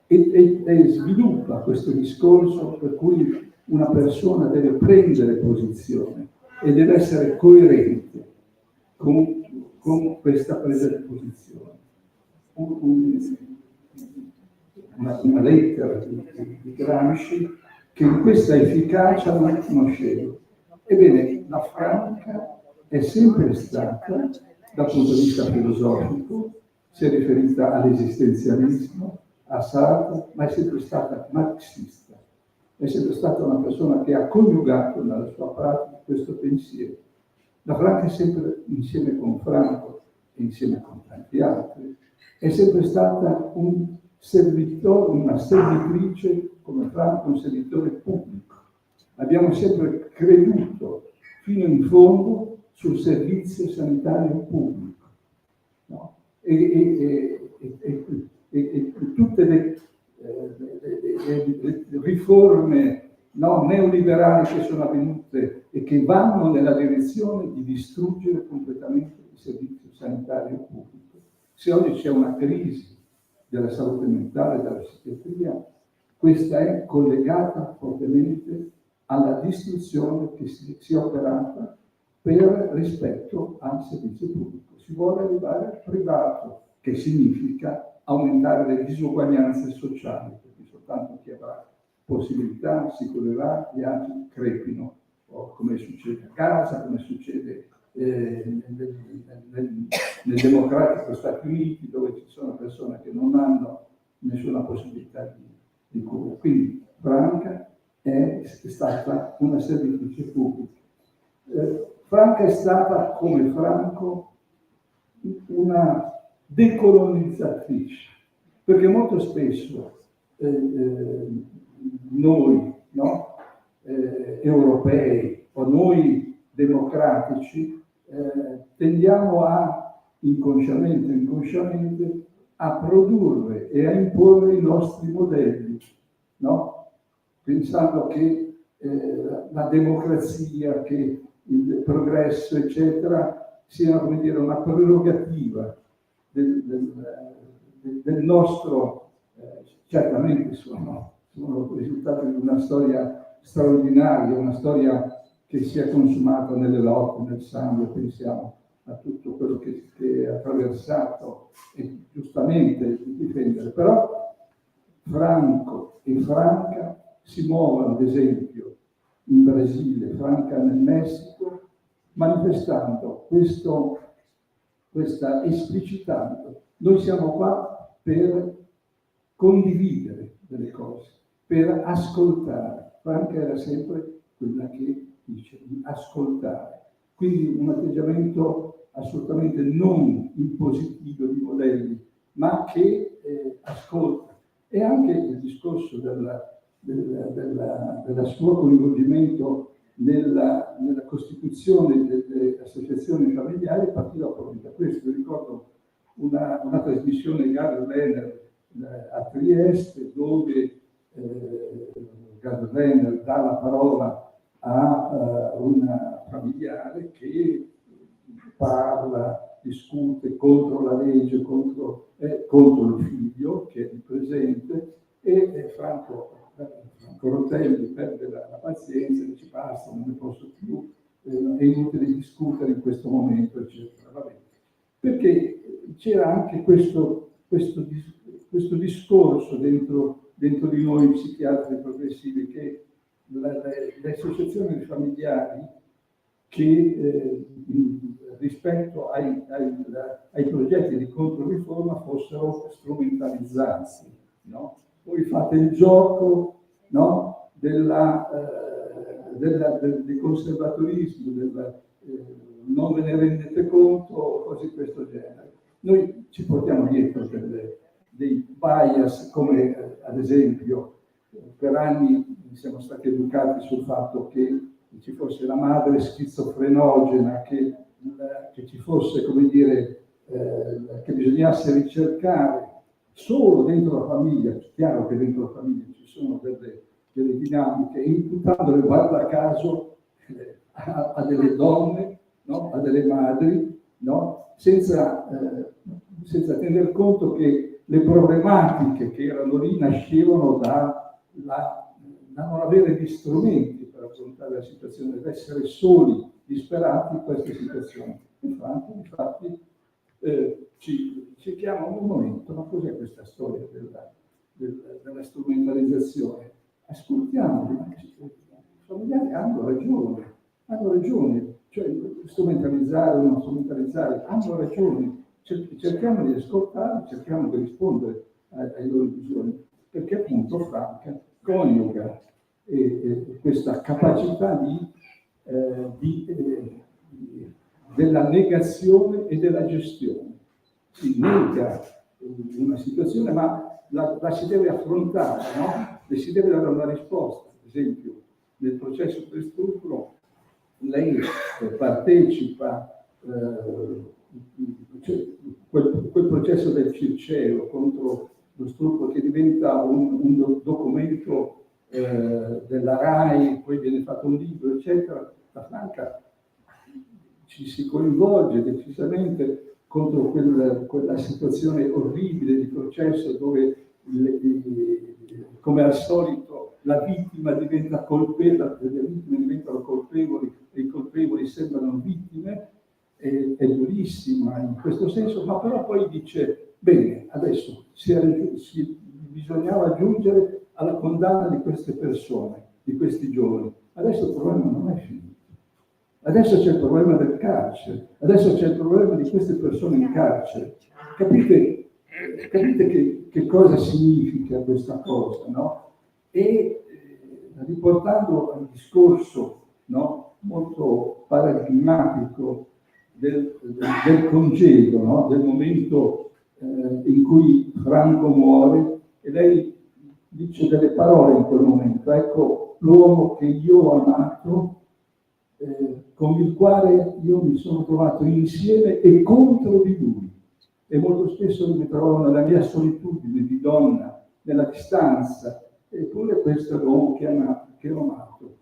E sviluppa questo discorso per cui una persona deve prendere posizione e deve essere coerente con questa presa di posizione. Una lettera di Gramsci che in questa efficacia non conoscevo. Ebbene, la Franca è sempre stata, dal punto di vista filosofico, si è riferita all'esistenzialismo, a Sartre, ma è sempre stata marxista. È sempre stata una persona che ha coniugato nella sua pratica questo pensiero. La Franca è sempre, insieme con Franco e insieme con tanti altri, è sempre stata un servitore, una servitrice, come Franco, un servitore pubblico. Abbiamo sempre creduto fino in fondo sul servizio sanitario pubblico, no? E tutte le riforme, no, neoliberali che sono avvenute e che vanno nella direzione di distruggere completamente il servizio sanitario pubblico. Se oggi c'è una crisi della salute mentale, della psichiatria, questa è collegata fortemente alla distruzione che si è operata per rispetto al servizio pubblico. Si vuole arrivare al privato, che significa aumentare le disuguaglianze sociali, perché soltanto chi avrà possibilità si curerà, gli altri crepino o come succede a Gaza, come succede nel democratico Stati Uniti, dove ci sono persone che non hanno nessuna possibilità di cura. Quindi Franca è stata una servitrice pubblica. Franca è stata, come Franco, una decolonizzatrice, perché molto spesso noi, no? Europei o noi democratici tendiamo inconsciamente o inconsciamente a produrre e a imporre i nostri modelli, no? Pensando che la democrazia, che il progresso, eccetera, sia, come dire, una prerogativa del nostro, certamente sono il risultato di una storia straordinaria, una storia che si è consumata nelle lotte, nel sangue, pensiamo a tutto quello che ha attraversato e giustamente difendere. Però Franco e Franca si muovono, ad esempio, in Brasile, Franca nel Messico, manifestando esplicitando. Noi siamo qua per condividere delle cose, per ascoltare. Franca era sempre quella che dice di ascoltare. Quindi un atteggiamento assolutamente non impositivo di modelli, ma che ascolta. E anche il discorso del suo coinvolgimento nella costituzione delle associazioni familiari partiva proprio da questo. Io ricordo una trasmissione di Gary Renner a Trieste, dove Gary Renner dà la parola a una familiare che parla, discute contro la legge, contro il figlio che è presente, e Franco Rotelli perde la pazienza, dice basta, non ne posso più, è inutile discutere in questo momento, eccetera. Vabbè. Perché c'era anche questo discorso dentro di noi psichiatri progressivi, che le associazioni familiari che rispetto ai progetti di controriforma fossero strumentalizzati, no? Voi fate il gioco, no? del conservatorismo, non ve ne rendete conto, cose di questo genere. Noi ci portiamo dietro dei bias, come ad esempio per anni siamo stati educati sul fatto che ci fosse la madre schizofrenogena, che ci fosse, come dire, che bisognasse ricercare solo dentro la famiglia. È chiaro che dentro la famiglia ci sono delle dinamiche, imputandole, guarda caso, a delle donne, no? A delle madri, no? Senza tener conto che le problematiche che erano lì nascevano da non avere gli strumenti per affrontare la situazione, ad essere soli, disperati in queste situazioni. Infatti ci chiama un momento, ma cos'è questa storia della strumentalizzazione? Ascoltiamoli, i familiari hanno ragione, cioè strumentalizzare o non strumentalizzare, hanno ragione. Cerchiamo di ascoltare, cerchiamo di rispondere ai loro bisogni, perché appunto Franca coniuga questa capacità della negazione e della gestione. Si nega una situazione, ma la si deve affrontare, no? Le si deve dare una risposta. Ad esempio, nel processo per stupro lei partecipa, cioè, quel processo del Circeo contro lo stupro, che diventa un documento della RAI, poi viene fatto un libro, eccetera. La Franca ci si coinvolge decisamente contro quella situazione orribile di processo dove, come al solito, la vittima diventa colpevole, le vittime diventano colpevoli e i colpevoli sembrano vittime. È durissima in questo senso, ma però poi dice, bene, adesso bisognava giungere alla condanna di queste persone, di questi giovani. Adesso il problema non è finito. Adesso c'è il problema del carcere, adesso c'è il problema di queste persone in carcere. Capite che cosa significa questa cosa, no? E riportando al discorso, no, molto paradigmatico del congedo, no? Del momento in cui Franco muore, e lei dice delle parole in quel momento: ecco l'uomo che io ho amato, con il quale io mi sono trovato insieme e contro di lui. E molto spesso mi trovo nella mia solitudine di donna, nella distanza, eppure questo è l'uomo che ho amato.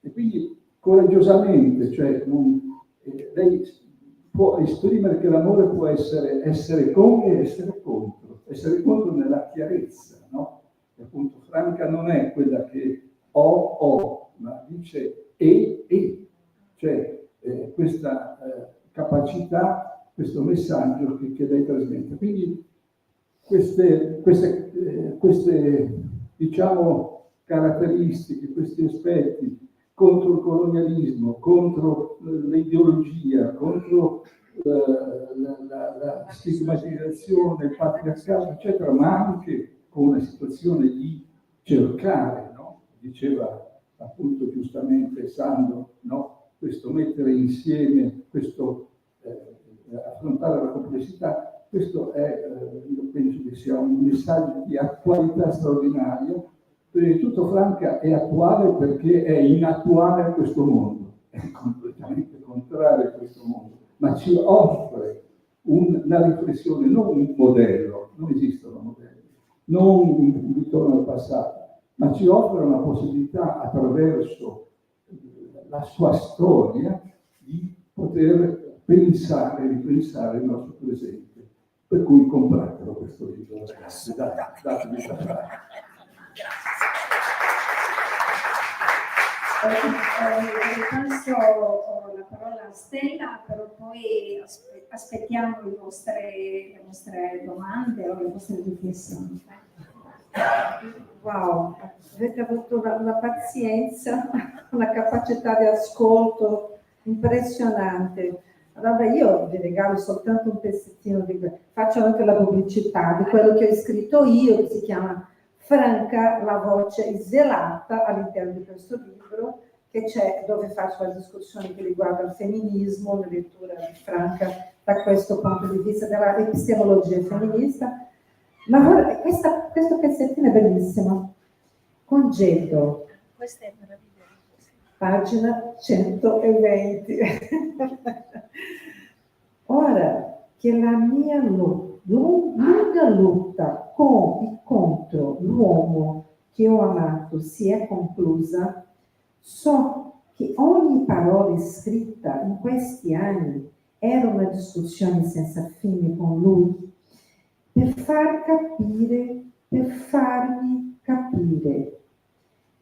E quindi coraggiosamente, cioè lei può esprimere che l'amore può essere con e essere contro nella chiarezza, no? E appunto Franca non è quella che ho, ma dice e. Cioè questa capacità, questo messaggio che lei trasmette. Quindi queste diciamo, caratteristiche, questi aspetti contro il colonialismo, contro l'ideologia, contro la stigmatizzazione, il patriarcato, eccetera, ma anche con una situazione di cercare, no? Diceva appunto giustamente Sandro, no? Questo mettere insieme, questo affrontare la complessità, questo è, io penso che sia un messaggio di attualità straordinaria. Prima di tutto Franca è attuale perché è inattuale a questo mondo, è completamente contrario a questo mondo, ma ci offre una riflessione, non un modello, non esistono modelli, non un ritorno al passato, ma ci offre una possibilità attraverso la sua storia di poter pensare e ripensare il nostro presente. Per cui compratelo questo libro, ragazzi. Datemi da fare. Passo la parola a Stella, però poi aspettiamo le vostre domande o le vostre riflessioni. Wow, avete avuto una pazienza, una capacità di ascolto impressionante. Allora io vi regalo soltanto un pezzettino faccio anche la pubblicità di quello che ho scritto io, che si chiama Franca, la voce svelata, all'interno di questo libro, che c'è, dove faccio la discussione che riguarda il femminismo, la lettura di Franca da questo punto di vista della epistemologia femminista. Ma questo pezzettino è bellissimo. Congedo. Questa è meravigliosa. Pagina 120. Ora che la mia lunga lotta con e contro l'uomo che ho amato si è conclusa, so che ogni parola scritta in questi anni era una discussione senza fine con lui, per farmi capire.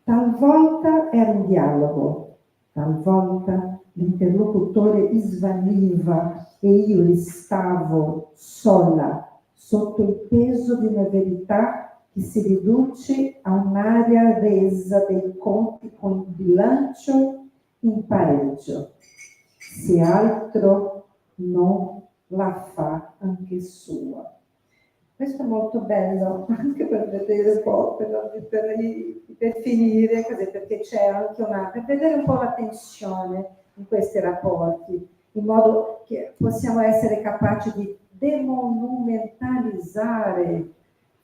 Talvolta era un dialogo, talvolta l'interlocutore svaniva e io restavo sola sotto il peso di una verità che si riduce a un'aria resa dei conti con il bilancio in pareggio, se altro non la fa anche sua. Questo è molto bello, anche per vedere un po', per finire, così, perché c'è anche per vedere un po' la tensione in questi rapporti, in modo che possiamo essere capaci di demonumentalizzare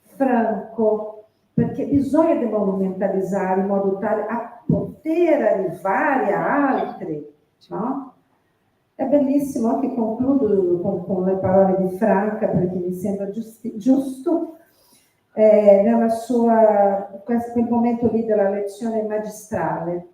Franco, perché bisogna demonumentalizzare in modo tale a poter arrivare a altri, no? È bellissimo, anche concludo con le parole di Franca, perché mi sembra giusto, nella quel momento lì della lezione magistrale.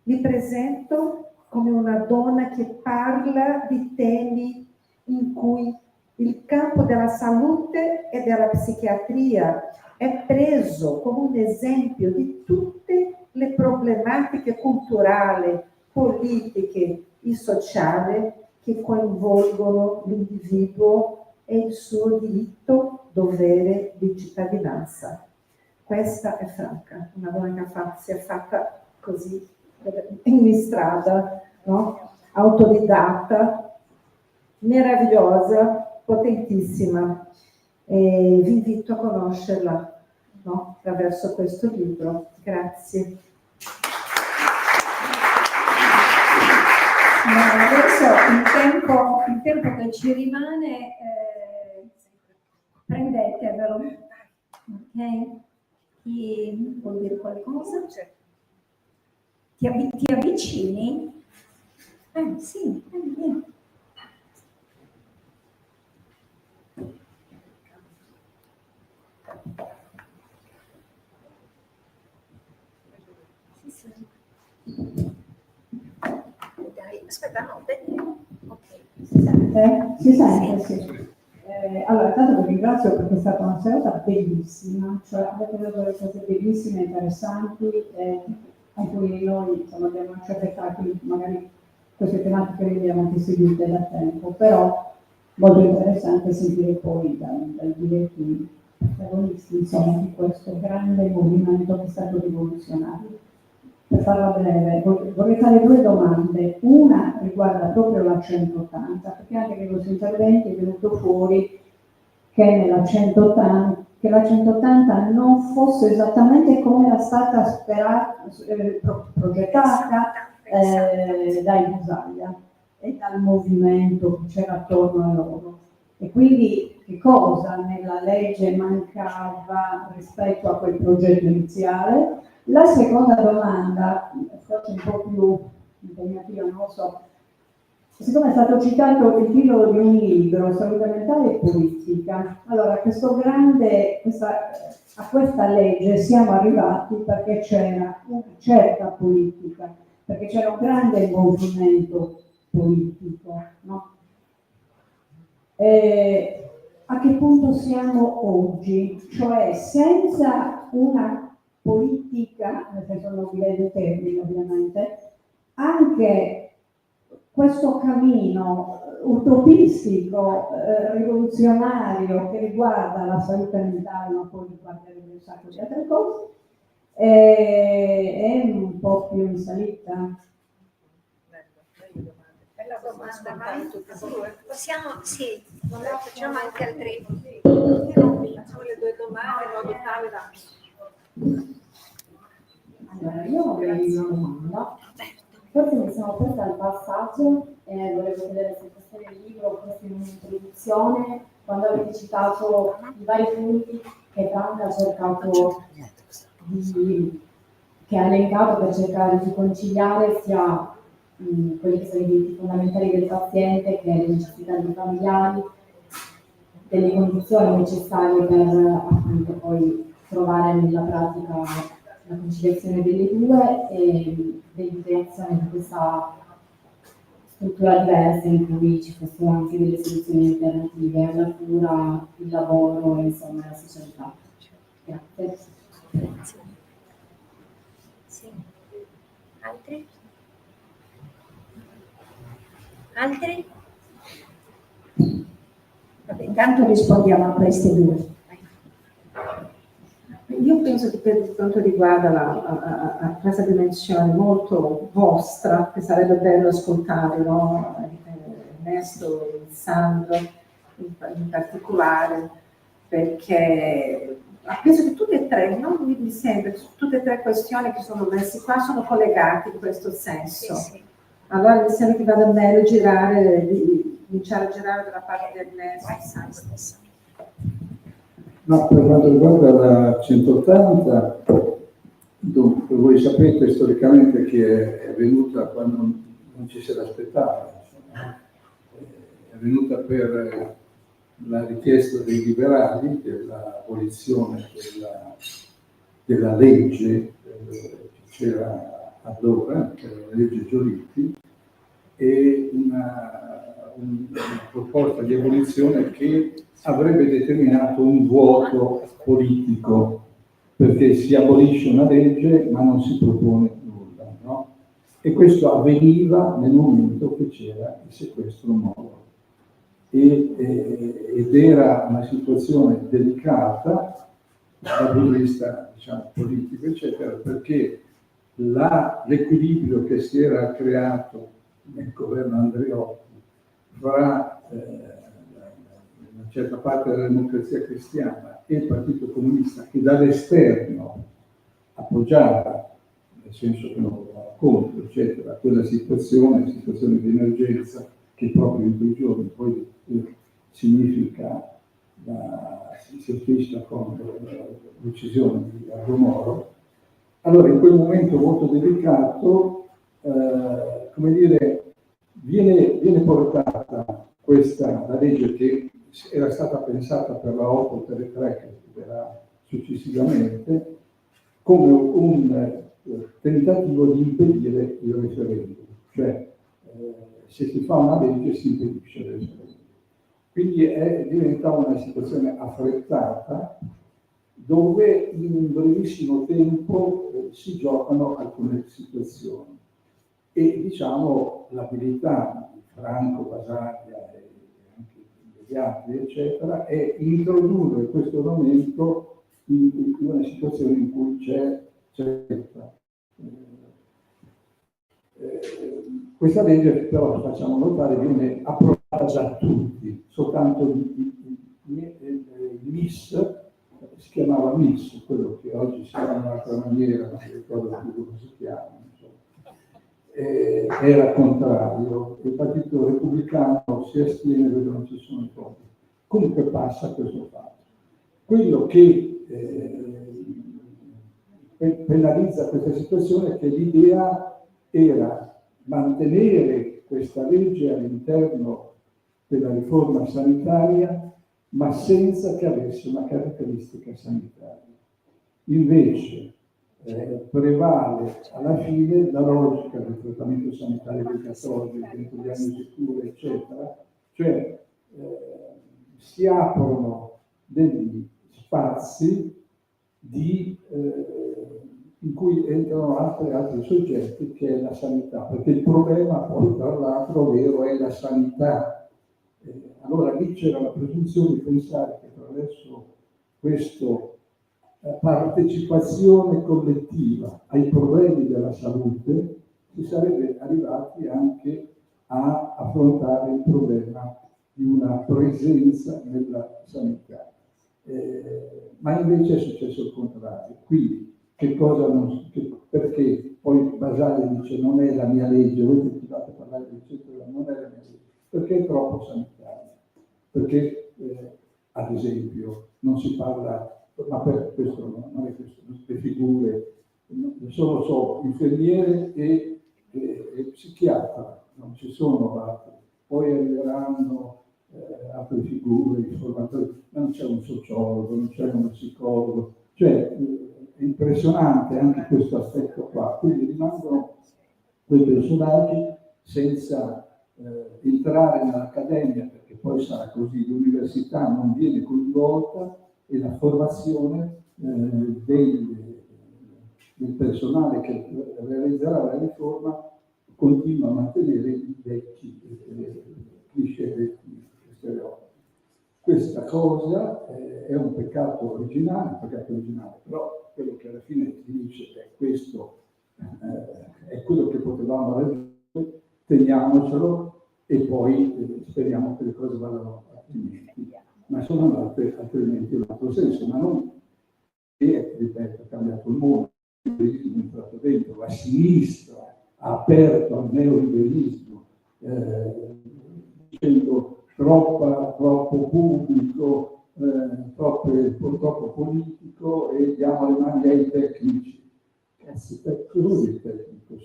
Mi presento come una donna che parla di temi in cui il campo della salute e della psichiatria è preso come un esempio di tutte le problematiche culturali, politiche e sociali che coinvolgono l'individuo e il suo diritto dovere di cittadinanza. Questa è Franca, una donna che si è fatta così in strada, no? Autodidatta, meravigliosa, potentissima. E vi invito a conoscerla, no? Attraverso questo libro. Grazie. Adesso il tempo che ci rimane, prendetevelo, ok? Chi vuol dire qualcosa? Ti avvicini? Sì, vieni. Dai, aspetta, no, ok. Si sente? Si sente, sì. Allora, intanto vi ringrazio perché è stata una serata bellissima, cioè avete detto delle cose bellissime, interessanti, a cui noi insomma, abbiamo anche beccato, magari queste tematiche le abbiamo anche seguite da tempo, però molto interessante sentire poi dai diretti protagonisti insomma, di questo grande movimento che è stato rivoluzionario. Per farla breve, vorrei fare due domande. Una riguarda proprio la 180, perché anche nei vostri interventi è venuto fuori che la 180 non fosse esattamente come era stata progettata dai Busaglia e dal movimento che c'era attorno a loro. E quindi che cosa nella legge mancava rispetto a quel progetto iniziale? La seconda domanda, forse un po' più impegnativa, non lo so, siccome è stato citato il titolo di un libro, Salute mentale e politica, allora a questa legge siamo arrivati perché c'era una certa politica, perché c'era un grande movimento politico, no? A che punto siamo oggi? Cioè senza una politica, nel senso nobile del termine ovviamente, anche questo cammino utopistico, rivoluzionario che riguarda la salute mentale, ma poi riguarda un sacco di altre cose, è un po' più in salita. Bella domanda, vai. Possiamo, sì, facciamo anche altri. Facciamo le due domande in modo tale da... Allora, io avrei una domanda. Forse mi sono persa il passaggio e volevo vedere se questo è il libro, questa è un'introduzione, quando avete citato i vari punti che Franca ha cercato che ha elencato per cercare di conciliare sia quelli che sono i diritti fondamentali del paziente che le necessità dei familiari, delle condizioni necessarie per appunto poi trovare nella pratica la conciliazione delle due e dell'integrazione di questa struttura diversa in cui ci fossero anche delle soluzioni alternative alla cura, il lavoro e insomma la socialità. Grazie. Sì. Altri? Altri? Vabbè, intanto rispondiamo a queste due. Io penso che per quanto riguarda a questa dimensione molto vostra, che sarebbe bello ascoltare, no? Ernesto e Sandro in particolare, perché penso che tutte e tre, non mi sembra, tutte e tre questioni che sono messe qua sono collegate in questo senso. Sì, sì. Allora mi sembra che vada bene cominciare a girare dalla parte di Ernesto e Sandro. No, per quanto riguarda la 180, dunque, voi sapete storicamente che è avvenuta quando non ci si aspettava, è avvenuta per la richiesta dei liberali dell'abolizione della legge che c'era allora, che era la legge Giolitti, e una proposta di abolizione che avrebbe determinato un vuoto politico, perché si abolisce una legge ma non si propone nulla, no? E questo avveniva nel momento che c'era il sequestro Moro. Ed era una situazione delicata dal punto di vista, diciamo, politico, eccetera, perché l'equilibrio che si era creato nel governo Andreotti fra una certa parte della Democrazia Cristiana e il Partito Comunista, che dall'esterno appoggiava, nel senso che non votava contro, eccetera, quella situazione di emergenza che proprio in quei giorni poi significa si finisce con l'uccisione di Aldo Moro. Allora, in quel momento molto delicato, come dire, viene portata la legge che era stata pensata per la 833, che verrà successivamente, come un tentativo di impedire il referendum, cioè se si fa una legge si impedisce il referendum. Quindi diventa una situazione affrettata dove in un brevissimo tempo si giocano alcune situazioni e diciamo l'abilità di Franco, Basaglia e anche degli altri eccetera è introdurre questo momento in una situazione in cui c'è questa legge, però facciamo notare, viene approvata da tutti, soltanto il MIS, si chiamava MIS, quello che oggi si chiama in un'altra maniera, non mi ricordo più come si chiama, era contrario, il Partito Repubblicano si astiene perché non ci sono i voti. Comunque passa questo fatto. Quello che penalizza questa situazione è che l'idea era mantenere questa legge all'interno della riforma sanitaria, ma senza che avesse una caratteristica sanitaria. Invece prevale alla fine la logica del trattamento sanitario dei cattolici, dentro gli anni sicuri, eccetera, cioè si aprono degli spazi in cui entrano altri soggetti, che è la sanità, perché il problema poi tra l'altro vero è la sanità. Allora lì c'era la presunzione di pensare che attraverso questa partecipazione collettiva ai problemi della salute si sarebbe arrivati anche a affrontare il problema di una presenza nella sanità. Ma invece è successo il contrario. Quindi perché poi Basaglia dice non è la mia legge, voi continuate a parlare del centro, non è la mia legge, perché è troppo sanitaria, perché ad esempio non si parla, ma per questo non è questo, le figure, sono infermiere e psichiatra, non ci sono altri, poi arriveranno altre figure, informatori, non c'è un sociologo, non c'è uno psicologo, cioè è impressionante anche questo aspetto qua, quindi rimangono quei personaggi senza entrare nell'accademia, perché poi sarà così, l'università non viene coinvolta e la formazione del personale che realizzerà la riforma continua a mantenere i vecchi cliché, vecchi stereotipi. Questa cosa è un peccato originale, però quello che alla fine si dice è questo, è quello che potevamo raggiungere, teniamocelo e poi speriamo che le cose vadano altrimenti. Ma sono andate altrimenti in un altro senso, ma non che, ripeto, ha cambiato il mondo, il liberismo è entrato dentro, la sinistra ha aperto al neoliberismo, dicendo troppo pubblico, troppo politico e diamo le mani ai tecnici. Cosa è tecnico?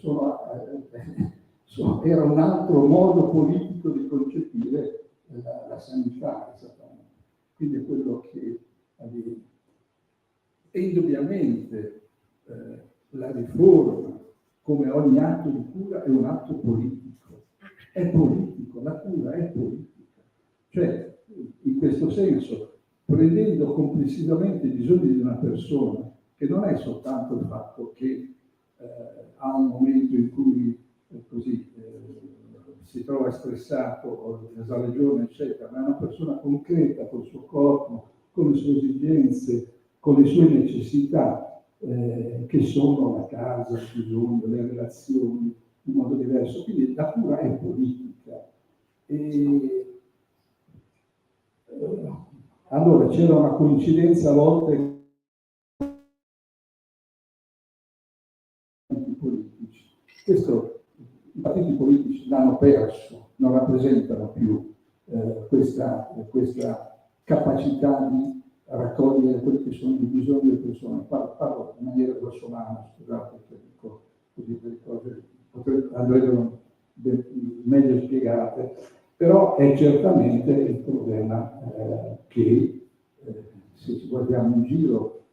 Era un altro modo politico di concepire la sanità, esattamente. Quindi è quello che avviene. E indubbiamente la riforma, come ogni atto di cura, è un atto politico. È politico, la cura è politica. Cioè, in questo senso, prendendo complessivamente i bisogni di una persona, che non è soltanto il fatto che ha un momento in cui si trova stressato o esagerato, eccetera, ma è una persona concreta col suo corpo, con le sue esigenze, con le sue necessità, che sono la casa, il bisogno, le relazioni, in modo diverso. Quindi la cura è politica. Allora c'era una coincidenza a volte politici. Questo i partiti politici l'hanno perso, non rappresentano più questa capacità di raccogliere quelli che sono i bisogni delle persone. Parlo in maniera grossolana, scusate, che dico così delle cose andrebbero meglio spiegate, però è certamente il problema che se ci guardiamo in giro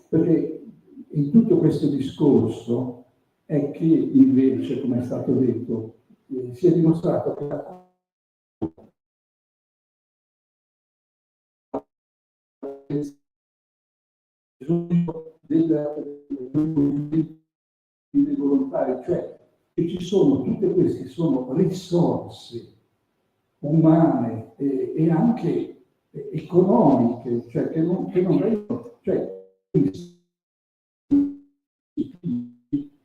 perché in tutto questo discorso è che invece, come è stato detto, si è dimostrato che la dei volontari, cioè che ci sono tutte queste sono risorse umane e anche economiche, cioè che non vengono, cioè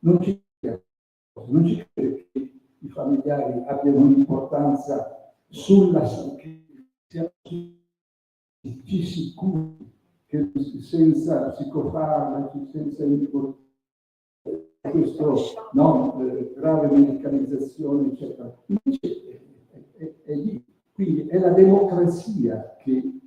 non ci crede che i familiari abbiano un'importanza sulla che siamo sicuri che senza psicofarmaci, senza questo grave medicalizzazione, eccetera. Invece è lì. Quindi è la democrazia che,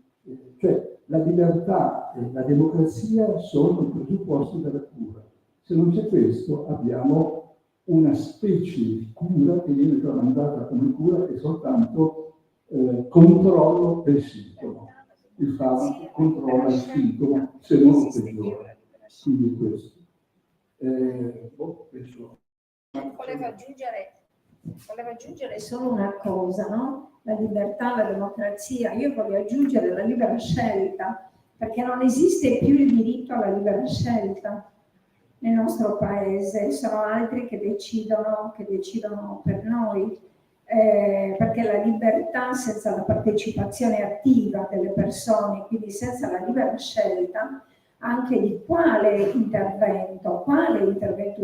cioè la libertà e la democrazia sono i presupposti della cura. Se non c'è questo, abbiamo una specie di cura che viene tramandata come cura che è soltanto controllo del sintomo. Il farmaco controlla il sintomo, se non lo peggiora. Quindi questo. Volevo aggiungere solo una cosa, no? La libertà, la democrazia. Io voglio aggiungere la libera scelta, perché non esiste più il diritto alla libera scelta nel nostro paese, sono altri che decidono per noi, perché la libertà senza la partecipazione attiva delle persone, quindi senza la libera scelta, anche di quale intervento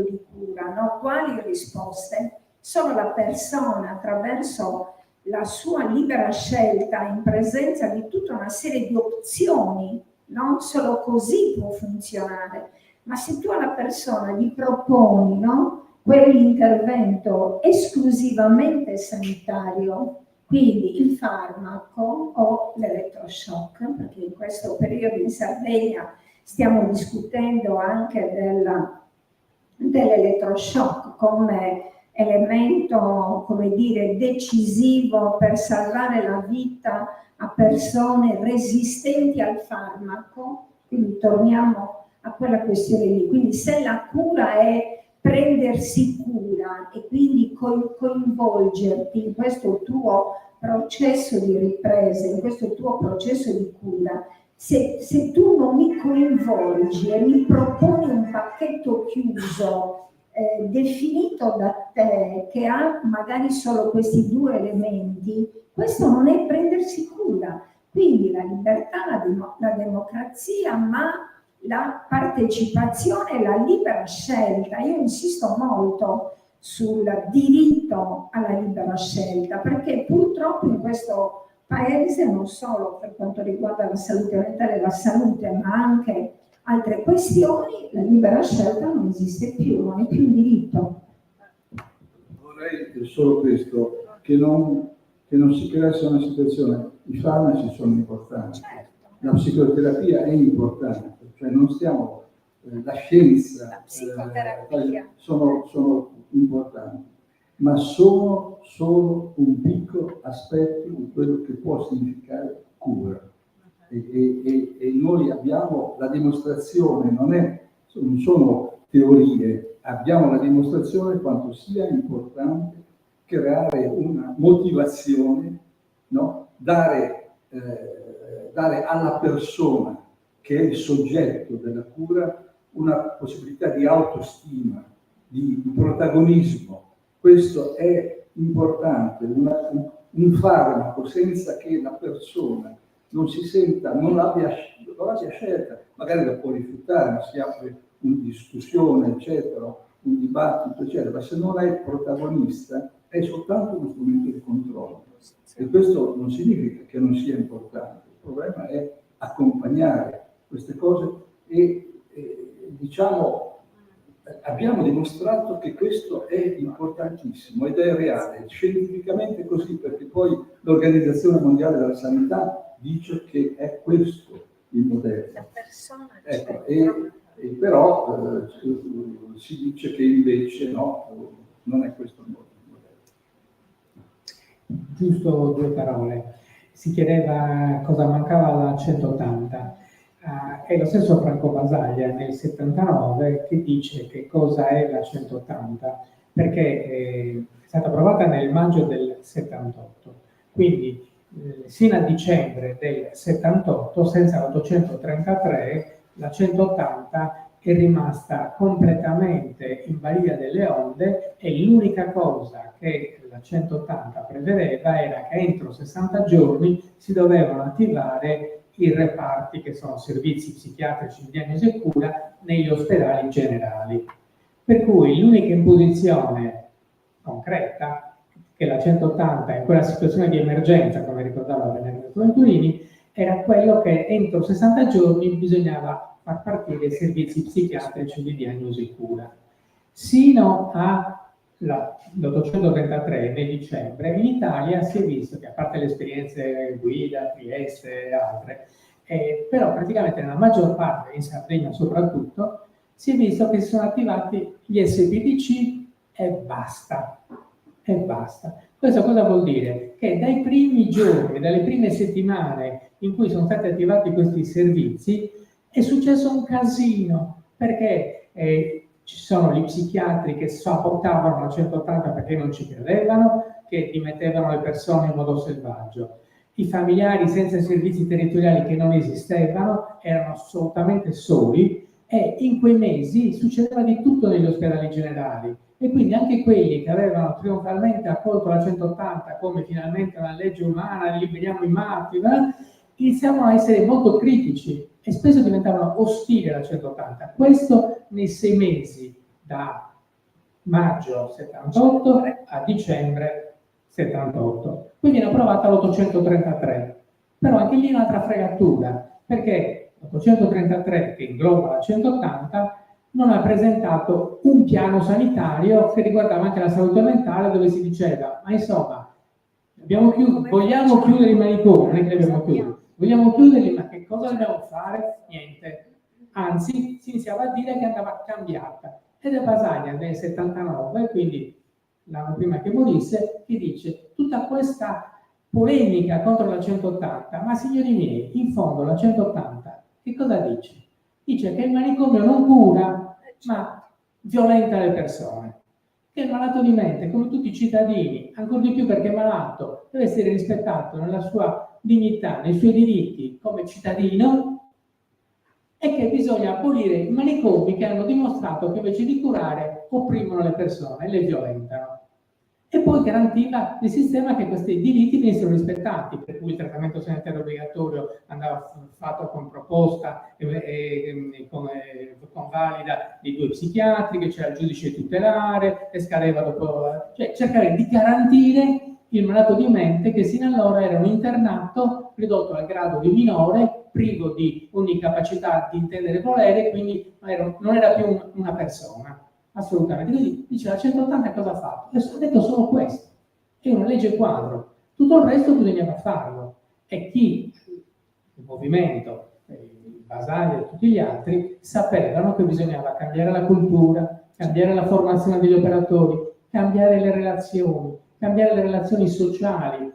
di cura, no? Quali risposte, solo la persona attraverso la sua libera scelta in presenza di tutta una serie di opzioni, non solo così può funzionare. Ma se tu alla persona gli proponi, no, quell'intervento esclusivamente sanitario, quindi il farmaco o l'elettroshock, perché in questo periodo in Sardegna stiamo discutendo anche dell'elettroshock come elemento, come dire, decisivo per salvare la vita a persone resistenti al farmaco, quindi torniamo a quella questione lì. Quindi se la cura è prendersi cura e quindi coinvolgerti in questo tuo processo di ripresa, in questo tuo processo di cura, se tu non mi coinvolgi e mi proponi un pacchetto chiuso, definito da te, che ha magari solo questi due elementi, questo non è prendersi cura. Quindi la libertà, la democrazia, ma la partecipazione e la libera scelta. Io insisto molto sul diritto alla libera scelta, perché purtroppo in questo paese, non solo per quanto riguarda la salute mentale e la salute, ma anche altre questioni, la libera scelta non esiste più, non è più un diritto. Vorrei solo questo, che non si creasse una situazione, i farmaci sono importanti, la psicoterapia è importante, cioè non stiamo, la scienza, la psicoterapia sono importanti, ma sono solo un piccolo aspetto di quello che può significare cura. E noi abbiamo la dimostrazione, non sono teorie, abbiamo la dimostrazione quanto sia importante creare una motivazione, no? Dare alla persona che è il soggetto della cura una possibilità di autostima, di protagonismo. Questo è importante, un farmaco senza che la persona non si senta, non abbia scelta, magari la può rifiutare, ma si apre una discussione, eccetera, un dibattito, eccetera, ma se non è protagonista è soltanto uno strumento di controllo. E questo non significa che non sia importante, il problema è accompagnare queste cose e diciamo, abbiamo dimostrato che questo è importantissimo ed è reale, scientificamente così, perché poi l'Organizzazione Mondiale della Sanità dice che è questo il modello. La persona, ecco, però si dice che invece no, non è questo il modello. Giusto 2 parole. Si chiedeva cosa mancava alla 180. È lo stesso Franco Basaglia nel 79 che dice che cosa è la 180, perché è stata approvata nel maggio del 78. Quindi sino a dicembre del 78, senza l'833, la 180 è rimasta completamente in balia delle onde e l'unica cosa che la 180 prevedeva era che entro 60 giorni si dovevano attivare i reparti, che sono servizi psichiatrici di diagnosi e cura, negli ospedali generali. Per cui l'unica imposizione concreta che la 180 in quella situazione di emergenza, come ricordava Benedetto Venturini, era quello che entro 60 giorni bisognava far partire i servizi psichiatrici di diagnosi e cura. Sino all'833 nel dicembre in Italia si è visto che, a parte le esperienze Guida, Trieste e altre, però praticamente nella maggior parte, in Sardegna soprattutto, si è visto che si sono attivati gli SPDC e basta. E basta. Questo cosa vuol dire? Che dai primi giorni, dalle prime settimane in cui sono stati attivati questi servizi, è successo un casino, perché ci sono gli psichiatri che sapotavano la 180 perché non ci credevano, che dimettevano le persone in modo selvaggio. I familiari senza servizi territoriali che non esistevano erano assolutamente soli e in quei mesi succedeva di tutto negli ospedali generali. E quindi anche quelli che avevano trionfalmente accolto la 180 come finalmente una legge umana, liberiamo i matti, iniziavano a essere molto critici e spesso diventavano ostili alla 180. Questo nei 6 mesi, da maggio 78 a dicembre 78. Poi viene approvata l'833, però anche lì un'altra fregatura, perché l'833, che ingloba la 180, non ha presentato un piano sanitario che riguardava anche la salute mentale, dove si diceva, ma insomma, vogliamo chiudere i manicomi, non è che li abbiamo chiusi, vogliamo chiuderli, ma che cosa dobbiamo fare? Niente. Anzi, si iniziava a dire che andava cambiata. Ed è Basaglia nel 79, quindi l'anno prima che morisse, che dice tutta questa polemica contro la 180, ma signori miei, in fondo la 180 che cosa dice? Dice che il manicomio non cura, ma violenta le persone. Che il malato di mente, come tutti i cittadini, ancora di più perché è malato, deve essere rispettato nella sua dignità, nei suoi diritti come cittadino, e che bisogna abolire i manicomi che hanno dimostrato che invece di curare opprimono le persone e le violentano. E poi garantiva il sistema che questi diritti venissero rispettati, per cui il trattamento sanitario obbligatorio andava fatto con proposta e con valida di 2 psichiatri, che c'era il giudice tutelare, e scadeva dopo, cioè cercare di garantire il malato di mente che sino allora era un internato ridotto al grado di minore, privo di ogni capacità di intendere e volere, quindi non era più una persona. Assolutamente. Quindi dice la 180 cosa ha fatto? Ha detto solo questo. È una legge quadro. Tutto il resto bisognava farlo. E chi, il movimento, Basaglia e tutti gli altri, sapevano che bisognava cambiare la cultura, cambiare la formazione degli operatori, cambiare le relazioni sociali.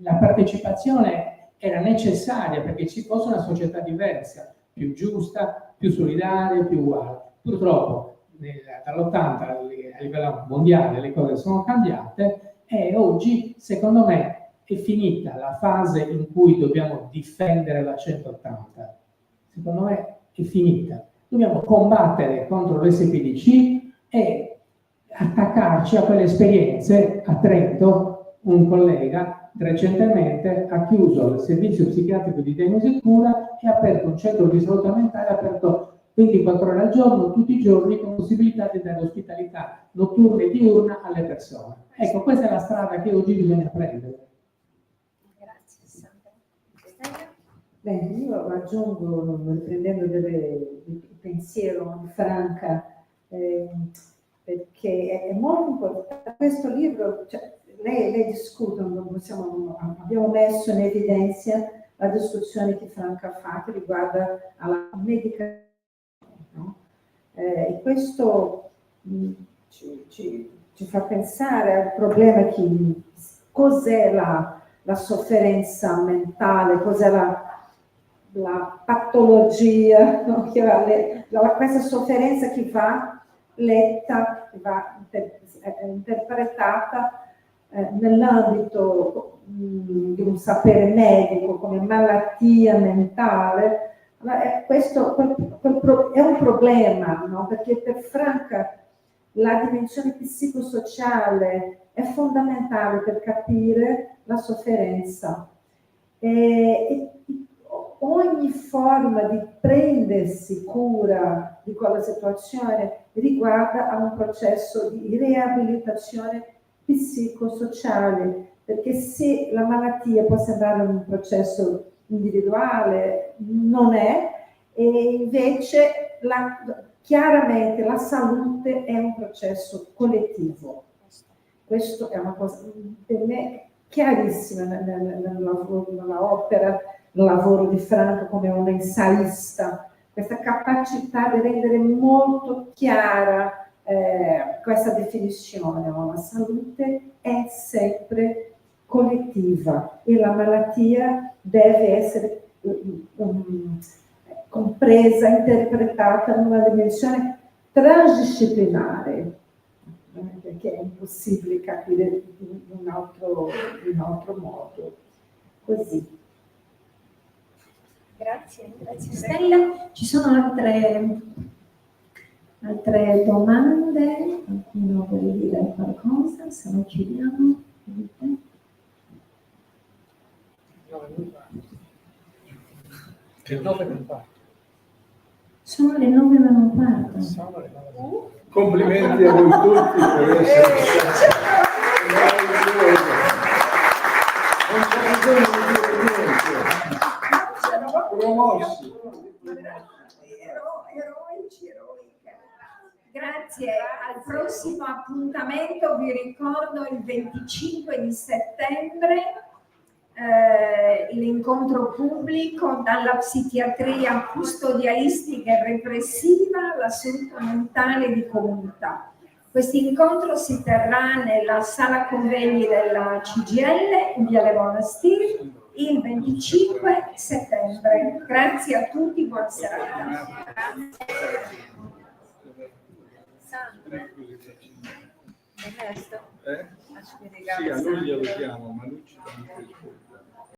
La partecipazione era necessaria perché ci fosse una società diversa, più giusta, più solidaria, più uguale. Purtroppo dall'80 a livello mondiale le cose sono cambiate e oggi, secondo me, è finita la fase in cui dobbiamo difendere la 180. Secondo me è finita. Dobbiamo combattere contro l'SPDC e attaccarci a quelle esperienze a Trento un collega recentemente ha chiuso il servizio psichiatrico di diagnosi e cura e ha aperto un centro di salute mentale aperto 24 ore al giorno, tutti i giorni, con possibilità di dare ospitalità notturna e diurna alle persone. Ecco, questa è la strada che oggi bisogna prendere. Grazie Sandra. Bene, io aggiungo, riprendendo il pensiero di Franca, perché è molto importante. Questo libro, cioè, lei discute, abbiamo messo in evidenza la discussione che Franca fa, che riguarda la medicazione, no? E questo ci fa pensare al problema che cos'è la sofferenza mentale, cos'è la patologia, no? Questa sofferenza che va letta, che va interpretata nell'ambito di un sapere medico come malattia mentale. Questo è un problema, no? Perché per Franca la dimensione psicosociale è fondamentale per capire la sofferenza. E ogni forma di prendersi cura di quella situazione riguarda a un processo di riabilitazione psicosociale, perché se la malattia può sembrare un processo individuale, non è, e invece chiaramente la salute è un processo collettivo. Questo è una cosa per me chiarissima nell'opera, nel lavoro di Franca come un ensaista, questa capacità di rendere molto chiara questa definizione. La salute è sempre collettiva e la malattia deve essere compresa, interpretata in una dimensione transdisciplinare, perché è impossibile capire in un altro modo. Così. Grazie Stella. Ci sono altre domande? Qualcuno vuole dire qualcosa? Se no chiudiamo. Che 9:15. Sono le 9:15. Complimenti a voi tutti per essere stati. Non c'è bisogno di dire niente. Promossi. Eroiche. Grazie, al prossimo appuntamento vi ricordo il 25 di settembre l'incontro pubblico dalla psichiatria custodialistica e repressiva alla salute mentale di comunità. Questo incontro si terrà nella sala convegni della CGIL in Viale Monastiri il 25 settembre. Grazie a tutti, buona serata. Sì, a lui glielo diamo, ma lui ci dà anche il suo.